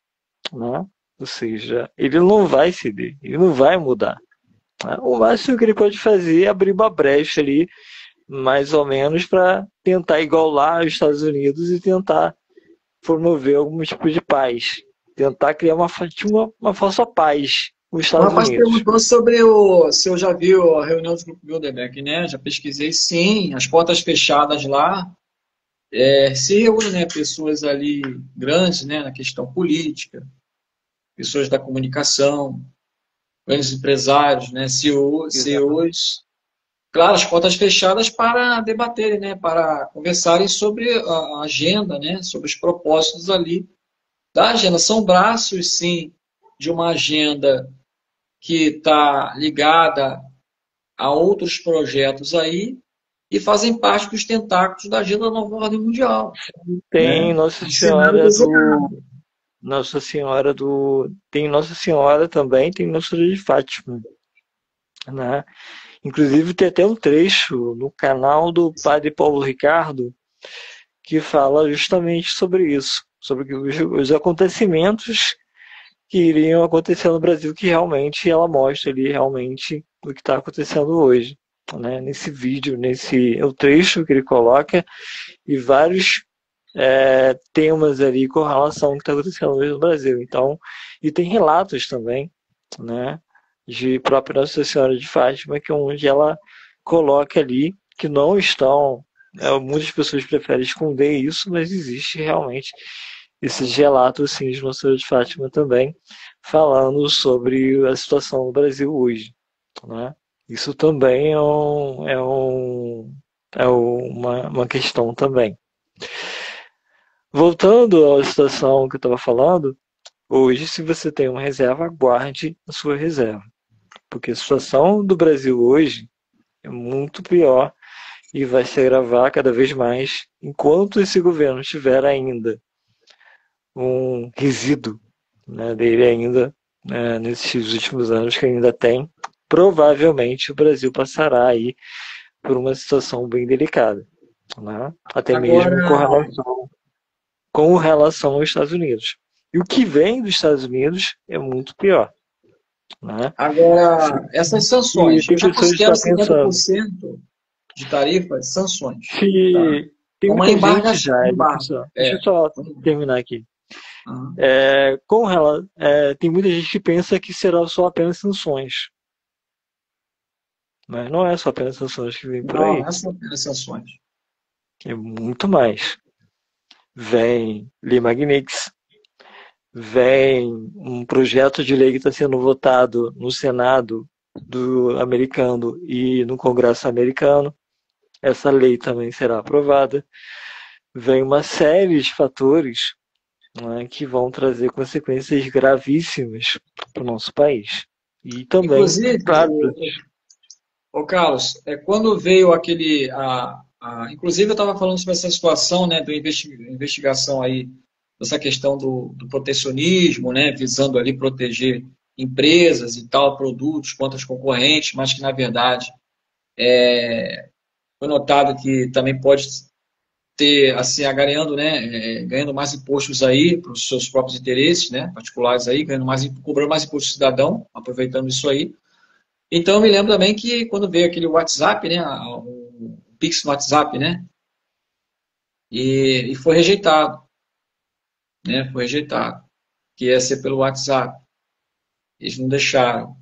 né? Ou seja, ele não vai ceder, ele não vai mudar, né? O máximo que ele pode fazer é abrir uma brecha ali, mais ou menos, para tentar igualar os Estados Unidos e tentar promover algum tipo de paz, tentar criar uma falsa paz com os O Estados rapaz Unidos. perguntou se eu já vi a reunião do Grupo Bilderberg, né? Já pesquisei, sim, as portas fechadas lá. Se reúnem, né, pessoas ali grandes, né, na questão política, pessoas da comunicação, grandes empresários, né, Exatamente. CEOs. Claro, as portas fechadas para debaterem, né, para conversarem sobre a agenda, né, sobre os propósitos ali da agenda. São braços, sim, de uma agenda que está ligada a outros projetos aí e fazem parte dos tentáculos da agenda da nova ordem mundial, Tem né? Nossa De cenário Senhora do. desenhado. Nossa Senhora do. Tem Nossa Senhora também, tem Nossa Senhora de Fátima, né? Inclusive tem até um trecho no canal do Padre Paulo Ricardo que fala justamente sobre isso, sobre os acontecimentos que iriam acontecer no Brasil, que realmente ela mostra ali realmente o que está acontecendo hoje, né? Nesse vídeo, nesse é o trecho que ele coloca e vários temas ali com relação ao que está acontecendo hoje no Brasil. Então, e tem relatos também, né, de própria Nossa Senhora de Fátima, que é onde ela coloca ali que não estão, muitas pessoas preferem esconder isso, mas existe realmente esses relatos sim de Nossa Senhora de Fátima também, falando sobre a situação no Brasil hoje, né? Isso também uma questão também. Voltando à situação que eu estava falando, hoje, se você tem uma reserva, guarde a sua reserva. Porque a situação do Brasil hoje é muito pior e vai se agravar cada vez mais enquanto esse governo tiver ainda um resíduo, né, dele ainda, né, nesses últimos anos que ainda tem. Provavelmente o Brasil passará aí por uma situação bem delicada, né? Até mesmo Agora, com relação aos Estados Unidos. E o que vem dos Estados Unidos é muito pior, né? essas E sanções, eu tem já pessoas que considero estão pensando, 50% de tarifa sanções, tá? se tem É uma muita gente embarcação, já, um embargo. deixa eu só terminar aqui. Aham. Tem muita gente que pensa que será só apenas sanções, mas não é só apenas sanções que vem por Não, aí, não é só apenas sanções. é muito mais. Vem Lei Magnitsky, vem um projeto de lei que está sendo votado no Senado do americano e no Congresso americano. Essa lei também será aprovada. Vem uma série de fatores, né, que vão trazer consequências gravíssimas para o nosso país. E também, Inclusive, claro, Carlos, quando veio inclusive eu estava falando sobre essa situação, né, do investigação aí, dessa questão do protecionismo, né, visando ali proteger empresas e tal, produtos contra os concorrentes, mas que na verdade foi notado que também pode ter, assim, agariando, né, ganhando mais impostos aí para os seus próprios interesses, né, particulares aí, cobrando mais imposto do cidadão, aproveitando isso aí. Então, eu me lembro também que quando veio aquele WhatsApp, né, o Pix no WhatsApp, né, e foi rejeitado, né, foi rejeitado, que ia ser pelo WhatsApp. Eles não deixaram.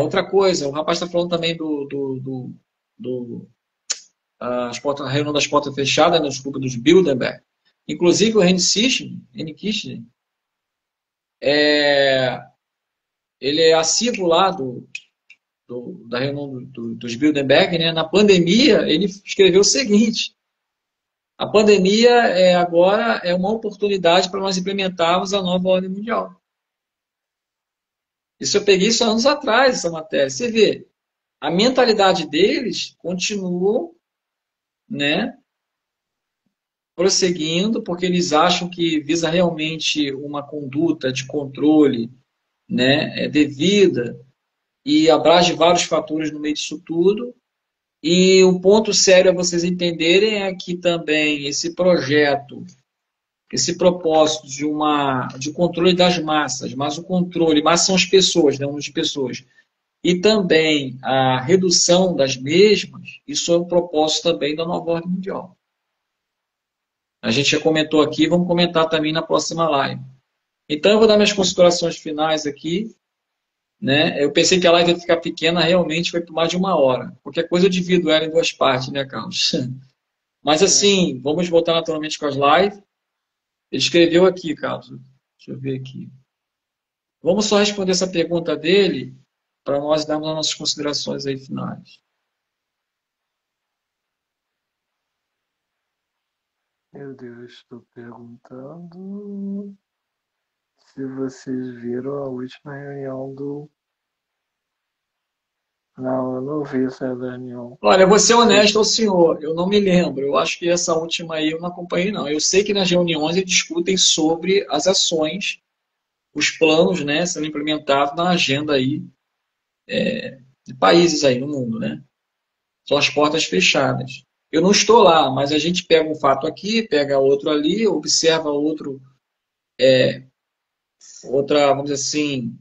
Outra coisa, o rapaz está falando também a reunião das portas fechadas nos clubes dos Bilderberg. Inclusive, o Henry Kissinger, ele é assíduo lá da reunião dos Bilderberg, né? Na pandemia, ele escreveu o seguinte: a pandemia agora é uma oportunidade para nós implementarmos a nova ordem mundial. Isso eu peguei isso há anos atrás, essa matéria. Você vê, a mentalidade deles continua, né, prosseguindo, porque eles acham que visa realmente uma conduta de controle, né, devida e abrange vários fatores no meio disso tudo. E o ponto sério a vocês entenderem é que também esse projeto, esse propósito de controle das massas, mas o controle, massas são as pessoas, né, um de pessoas, e também a redução das mesmas, isso é um propósito também da nova ordem mundial. A gente já comentou aqui, vamos comentar também na próxima live. Então, eu vou dar minhas considerações finais aqui. Né? Eu pensei que a live ia ficar pequena, realmente foi por mais de uma hora. Qualquer coisa eu divido ela em duas partes, né, Carlos? Mas assim, vamos voltar naturalmente com as lives. Ele escreveu aqui, Carlos. Deixa eu ver aqui. Vamos só responder essa pergunta dele para nós darmos as nossas considerações aí finais. meu Deus, estou perguntando se vocês viram a última reunião do Não, eu não vi essa reunião. Olha, eu vou ser honesto ao senhor, eu não me lembro. Eu acho que essa última aí eu não acompanhei, não. Eu sei que nas reuniões eles discutem sobre as ações, os planos, né, sendo implementados na agenda aí de países aí no mundo, né? São as portas fechadas. Eu não estou lá, mas a gente pega um fato aqui, pega outro ali, observa outra, vamos dizer assim,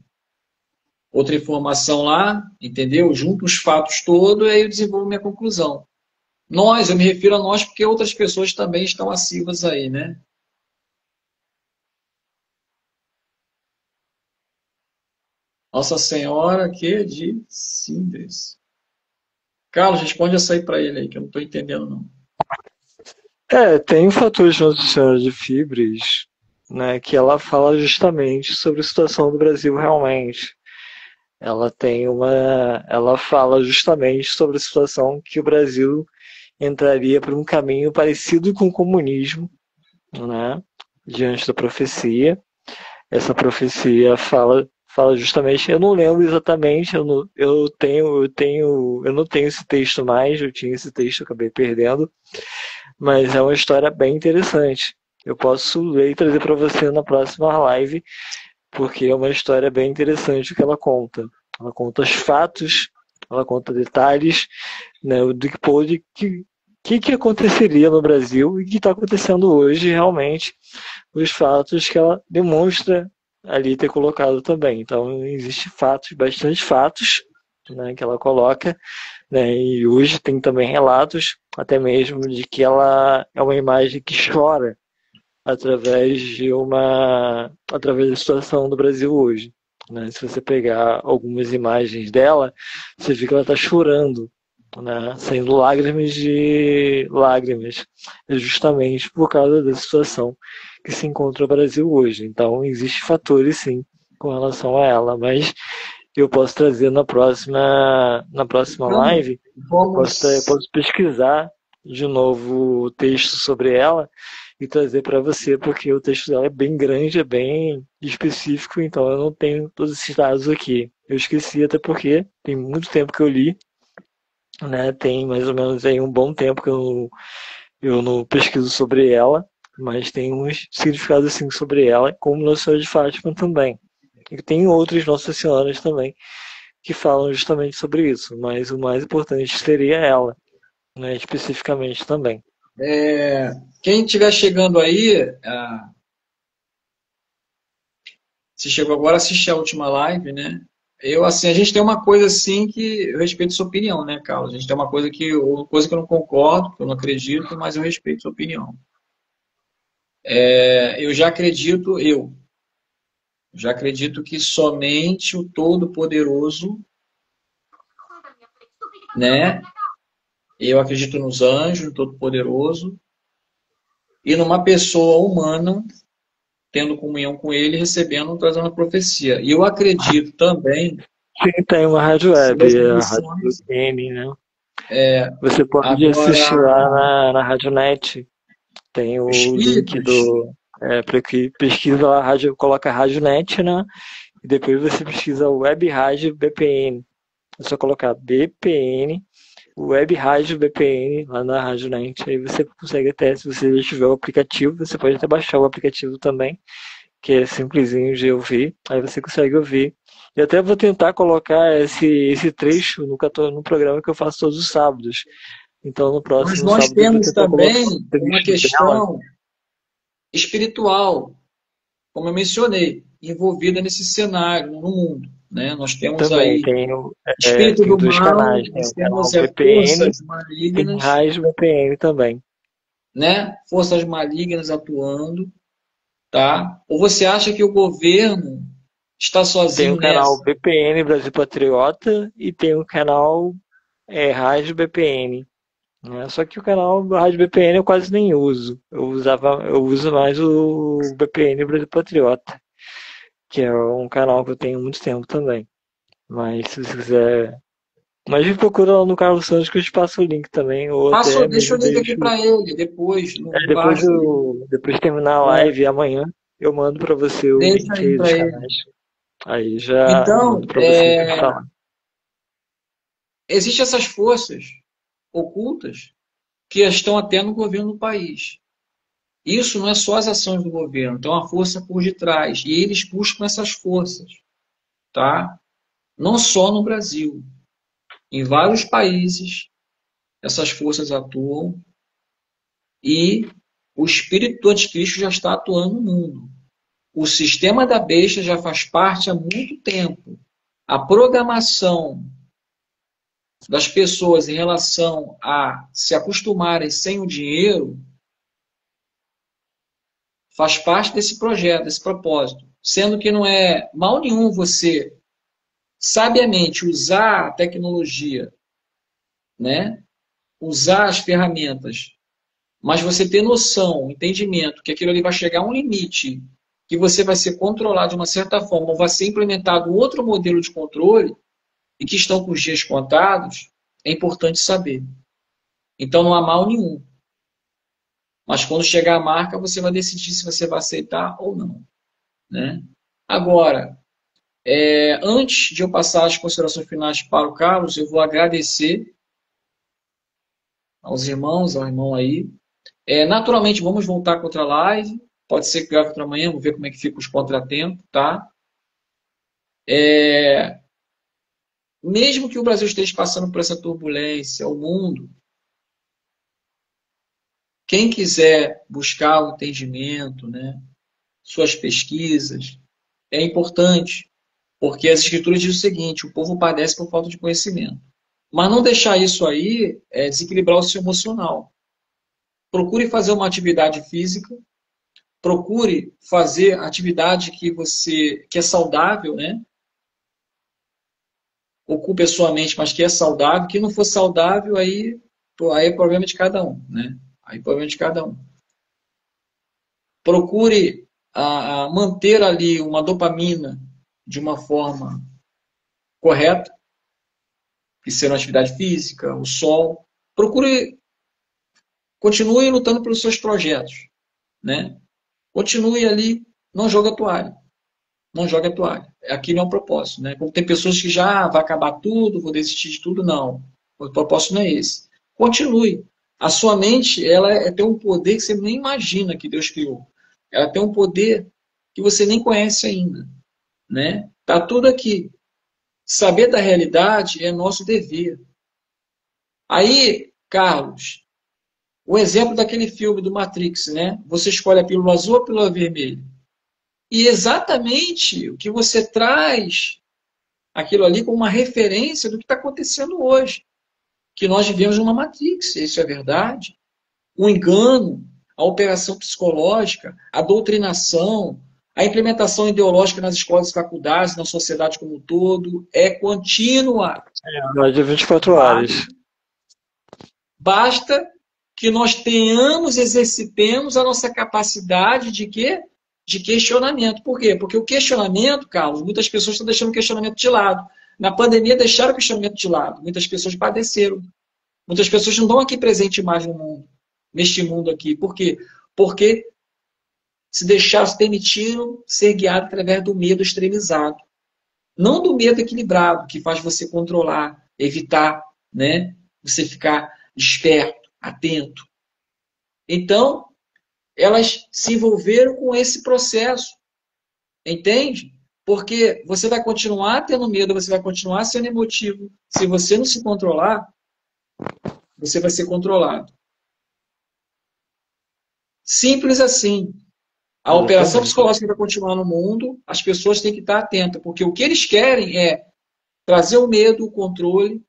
outra informação lá, entendeu? Junto os fatos todos e aí eu desenvolvo minha conclusão. Nós, eu me refiro a nós porque outras pessoas também estão ativas aí, né? Nossa Senhora que de Sindres. Carlos, responde essa aí para ele aí, que eu não estou entendendo, não. Tem o fator de Nossa Senhora de Fibres, né, que ela fala justamente sobre a situação do Brasil realmente. Ela fala justamente sobre a situação que o Brasil entraria por um caminho parecido com o comunismo, né, diante da profecia. Essa profecia fala justamente, eu não lembro exatamente, eu não tenho esse texto mais, eu tinha esse texto, acabei perdendo, mas é uma história bem interessante. Eu posso ler e trazer para você na próxima live, porque é uma história bem interessante que ela conta. Ela conta os fatos, ela conta detalhes, né, do que pôde, que aconteceria no Brasil e que está acontecendo hoje realmente, os fatos que ela demonstra ali ter colocado também. Então, existe fatos, bastante fatos, né, que ela coloca, né, e hoje tem também relatos, até mesmo de que ela é uma imagem que chora através da situação do Brasil hoje. Né? Se você pegar algumas imagens dela, você vê que ela está chorando, né? Saindo lágrimas de lágrimas, justamente por causa da situação que se encontra o Brasil hoje. Então, existem fatores, sim, com relação a ela, mas eu posso trazer na próxima Então, live, vamos. posso pesquisar de novo o texto sobre ela e trazer para você, porque o texto dela é bem grande, é bem específico, então eu não tenho todos esses dados aqui. Eu esqueci até porque tem muito tempo que eu li, né? Tem mais ou menos aí um bom tempo que eu não pesquiso sobre ela, mas tem uns significados assim sobre ela, como Nossa Senhora de Fátima também. E tem outras Nossas Senhoras também que falam justamente sobre isso, mas o mais importante seria ela, né, especificamente também. Quem estiver chegando aí, se chegou agora, assiste a última live, né? Eu, assim, a gente tem uma coisa assim que eu respeito sua opinião, né, Carlos? A gente tem uma coisa que eu não concordo, que eu não acredito, mas eu respeito sua opinião. Eu já acredito que somente o Todo-Poderoso, né? Eu acredito nos anjos, no Todo-Poderoso, e numa pessoa humana tendo comunhão com ele, recebendo, trazendo a profecia. E eu acredito também, Sim, tem uma rádio sobre as web, a Rádio missões, VPN, né? Você pode assistir lá agora, na RadioNet, tem o link espíritos, para que pesquisa lá, coloca RadioNet, né? E depois você pesquisa Web Rádio VPN. É só colocar VPN, Web Rádio VPN lá na RadioNet, aí você consegue até, se você já tiver o aplicativo, você pode até baixar o aplicativo também, que é simplesinho de ouvir, aí você consegue ouvir. E até vou tentar colocar esse trecho no programa que eu faço todos os sábados. Então no mas próximo nós sábado eu vou temos tentar colocar também o uma trecho dela. questão espiritual, como eu mencionei, envolvida nesse cenário no mundo. Né? Nós temos Também aí espírito tem do dois mal, canais, tem nós o canal temos VPN forças e tem malignas, Raiz VPN também. né? Forças malignas atuando, tá? Ou você acha que o governo está Tem o sozinho canal nessa? VPN Brasil Patriota e tem o canal Rádio VPN. Né? Só que o canal Rádio VPN eu quase nem uso. Eu uso mais o VPN Brasil Patriota, que é um canal que eu tenho há muito tempo também. Mas se você quiser. Mas me procura lá no Carlos Santos que eu te passo o link também, ou até Deixa o mesmo link aqui deixo. para ele, depois, no Depois baixo aí. depois de terminar a live amanhã, eu mando pra você o Deixa link aí aí para dos ele. canais. Aí já Então, mando pra você instalar. existem essas forças ocultas que estão até no governo do país. Isso não é só as ações do governo, tem uma força por detrás. E eles buscam essas forças, tá? Não só no Brasil. Em vários países, essas forças atuam e o espírito do anticristo já está atuando no mundo. O sistema da besta já faz parte há muito tempo. A programação das pessoas em relação a se acostumarem sem o dinheiro faz parte desse projeto, desse propósito. Sendo que não é mal nenhum você sabiamente usar a tecnologia, né? Usar as ferramentas, mas você ter noção, entendimento, que aquilo ali vai chegar a um limite, que você vai ser controlado de uma certa forma, ou vai ser implementado outro modelo de controle, e que estão com os dias contados, é importante saber. Então não há mal nenhum. Mas quando chegar a marca, você vai decidir se você vai aceitar ou não. Né? Agora, antes de eu passar as considerações finais para o Carlos, eu vou agradecer aos irmãos, ao irmão aí. Naturalmente, vamos voltar com outra live. Pode ser que grave outra manhã, vamos ver como é que fica os contratempos, tá? Mesmo que o Brasil esteja passando por essa turbulência, o mundo, quem quiser buscar o entendimento, né, suas pesquisas, é importante, porque as escrituras dizem o seguinte: o povo padece por falta de conhecimento. Mas não deixar isso aí desequilibrar o seu emocional. Procure fazer uma atividade física, procure fazer atividade que é saudável, né? Ocupe a sua mente, mas que é saudável. Que não for saudável, aí é problema de cada um, né? Aí é problema de cada um. Procure manter ali uma dopamina de uma forma correta, que seja uma atividade física, o sol. Procure, continue lutando pelos seus projetos, né? Continue ali, não jogue a toalha. Não jogue a toalha. Aqui não é o propósito, né? Como tem pessoas que já vai acabar tudo, vou desistir de tudo, não. O propósito não é esse. Continue. A sua mente, ela tem um poder que você nem imagina que Deus criou. Ela tem um poder que você nem conhece ainda, né? Tá tudo aqui. Saber da realidade é nosso dever. Aí, Carlos, o exemplo daquele filme do Matrix, né? Você escolhe a pílula azul ou a pílula vermelha? E exatamente o que você traz aquilo ali como uma referência do que está acontecendo hoje. Que nós vivemos numa Matrix, isso é verdade. O engano, a operação psicológica, a doutrinação, a implementação ideológica nas escolas e faculdades, na sociedade como um todo, é contínua. De 24 horas. Basta que nós tenhamos, exercitemos a nossa capacidade de quê? De questionamento. Por quê? Porque o questionamento, Carlos, muitas pessoas estão deixando o questionamento de lado. Na pandemia deixaram o questionamento de lado. Muitas pessoas padeceram. Muitas pessoas não estão aqui presentes mais no mundo, neste mundo aqui. Por quê? Porque se permitiram ser guiados através do medo extremizado. Não do medo equilibrado, que faz você controlar, evitar, né? Você ficar desperto, atento. Então, elas se envolveram com esse processo. Entende? Porque você vai continuar tendo medo, você vai continuar sendo emotivo. Se você não se controlar, você vai ser controlado. Simples assim. A operação psicológica vai continuar no mundo, as pessoas têm que estar atentas, porque o que eles querem é trazer o medo, o controle,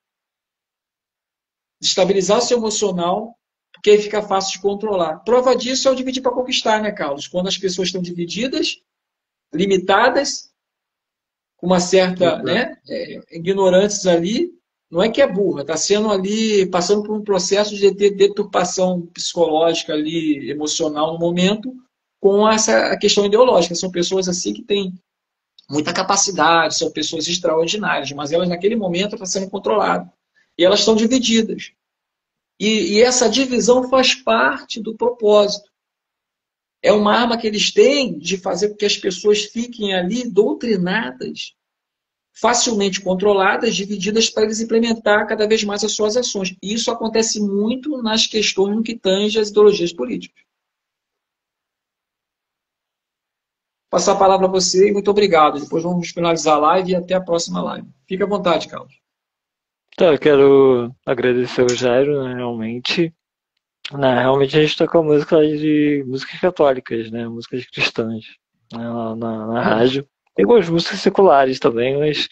estabilizar o seu emocional, porque aí fica fácil de controlar. Prova disso é o dividir para conquistar, né, Carlos? Quando as pessoas estão divididas, limitadas, com uma certa, né, ignorantes ali, não é que é burra, está sendo ali, passando por um processo de deturpação psicológica ali, emocional no momento, com essa questão ideológica. São pessoas assim que têm muita capacidade, são pessoas extraordinárias, mas elas naquele momento estão sendo controladas. E elas estão divididas. E essa divisão faz parte do propósito. É uma arma que eles têm de fazer com que as pessoas fiquem ali doutrinadas, facilmente controladas, divididas para eles implementar cada vez mais as suas ações. E isso acontece muito nas questões no que tange as ideologias políticas. Passar a palavra a você e muito obrigado. Depois vamos finalizar a live e até a próxima live. Fique à vontade, Carlos. Então, eu quero agradecer o Jairo, né, realmente. Realmente a gente toca músicas católicas, né, músicas cristãs, né, lá na rádio. Tem algumas músicas seculares também, mas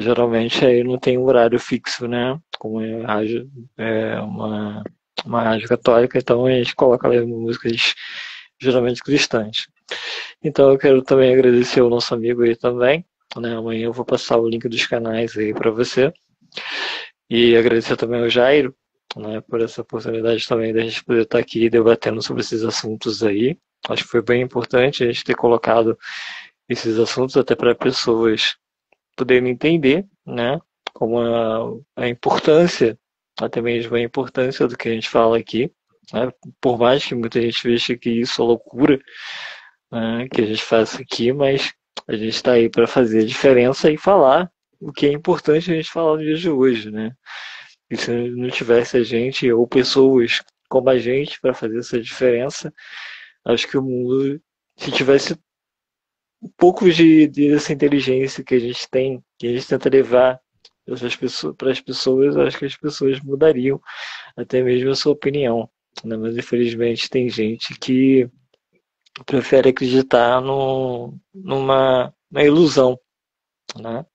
geralmente aí não tem um horário fixo, né? Como é a rádio, uma rádio católica, então a gente coloca ali músicas geralmente cristãs. Então eu quero também agradecer ao nosso amigo aí também, né? Amanhã eu vou passar o link dos canais aí para você. E agradecer também ao Jairo, né, por essa oportunidade também da gente poder estar aqui debatendo sobre esses assuntos aí. Acho que foi bem importante a gente ter colocado esses assuntos até para pessoas poderem entender, né, como a importância, até mesmo a importância do que a gente fala aqui, né, por mais que muita gente veja que isso é loucura, né, que a gente faça aqui, mas a gente está aí para fazer a diferença e falar o que é importante a gente falar no dia de hoje, né? E se não tivesse a gente ou pessoas como a gente para fazer essa diferença, acho que o mundo, se tivesse um pouco dessa inteligência que a gente tem, que a gente tenta levar para as pessoas, acho que as pessoas mudariam até mesmo a sua opinião, né? Mas infelizmente tem gente que prefere acreditar numa ilusão, né?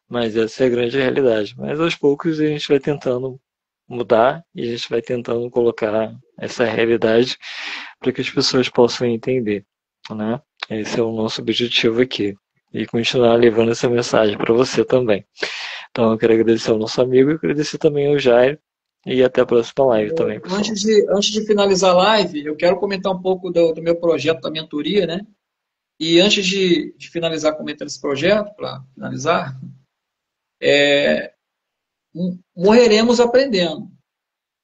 Mas essa é a grande realidade. Mas aos poucos a gente vai tentando mudar e a gente vai tentando colocar essa realidade para que as pessoas possam entender, né? Esse é o nosso objetivo aqui. E continuar levando essa mensagem para você também. Então eu quero agradecer ao nosso amigo e agradecer também ao Jair. E até a próxima live também, pessoal. Antes de finalizar a live, eu quero comentar um pouco do meu projeto da mentoria, né? E antes de finalizar comentando esse projeto, para finalizar, morreremos aprendendo.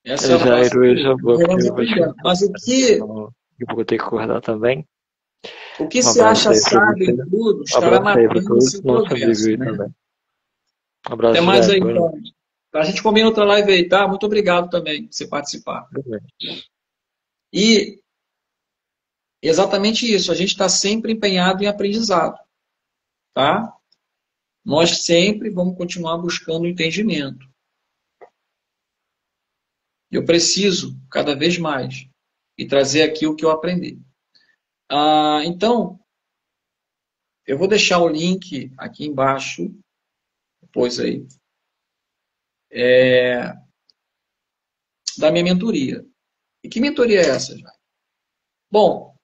Essa é a frase. Eu já vou, morreremos aprendendo. Mas o que eu vou ter que acordar também. O que se acha sábio em tudo estará matando o seu progresso. Né? Um abraço, até mais aí, então. A gente combina outra live aí, tá? Muito obrigado também por você participar. E exatamente isso, a gente está sempre empenhado em aprendizado. Tá? Nós sempre vamos continuar buscando entendimento. Eu preciso, cada vez mais, e trazer aqui o que eu aprendi. Então, eu vou deixar o link aqui embaixo, depois aí, da minha mentoria. E que mentoria é essa, já? Bom,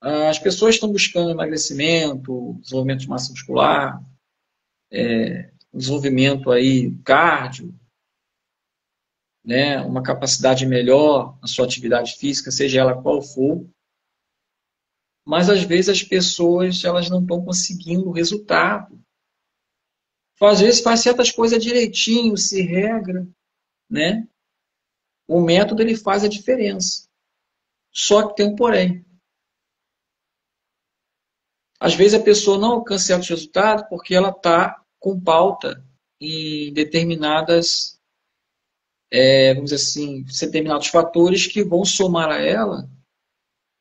as pessoas estão buscando emagrecimento, desenvolvimento de massa muscular, desenvolvimento aí cardio, né, uma capacidade melhor na sua atividade física, seja ela qual for. Mas às vezes as pessoas elas não estão conseguindo o resultado. Às vezes faz certas coisas direitinho, se regra, né? O método ele faz a diferença. Só que tem um porém. Às vezes a pessoa não alcança certos resultados porque ela está com pauta em determinadas, vamos dizer assim, determinados fatores que vão somar a ela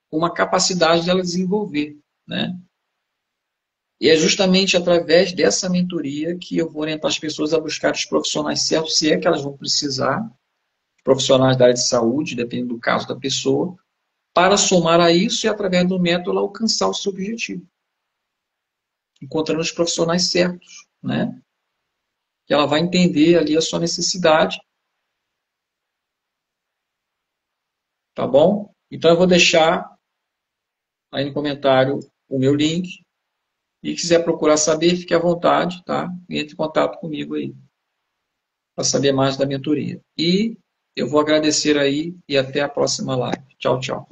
uma capacidade dela desenvolver, né? E é justamente através dessa mentoria que eu vou orientar as pessoas a buscar os profissionais certos, se é que elas vão precisar, profissionais da área de saúde, dependendo do caso da pessoa, para somar a isso e, através do método, ela alcançar o seu objetivo. Encontrando os profissionais certos, né? Que ela vai entender ali a sua necessidade. Tá bom? Então eu vou deixar aí no comentário o meu link. E quiser procurar saber, fique à vontade, tá? E entre em contato comigo aí, para saber mais da mentoria. E eu vou agradecer aí e até a próxima live. Tchau, tchau.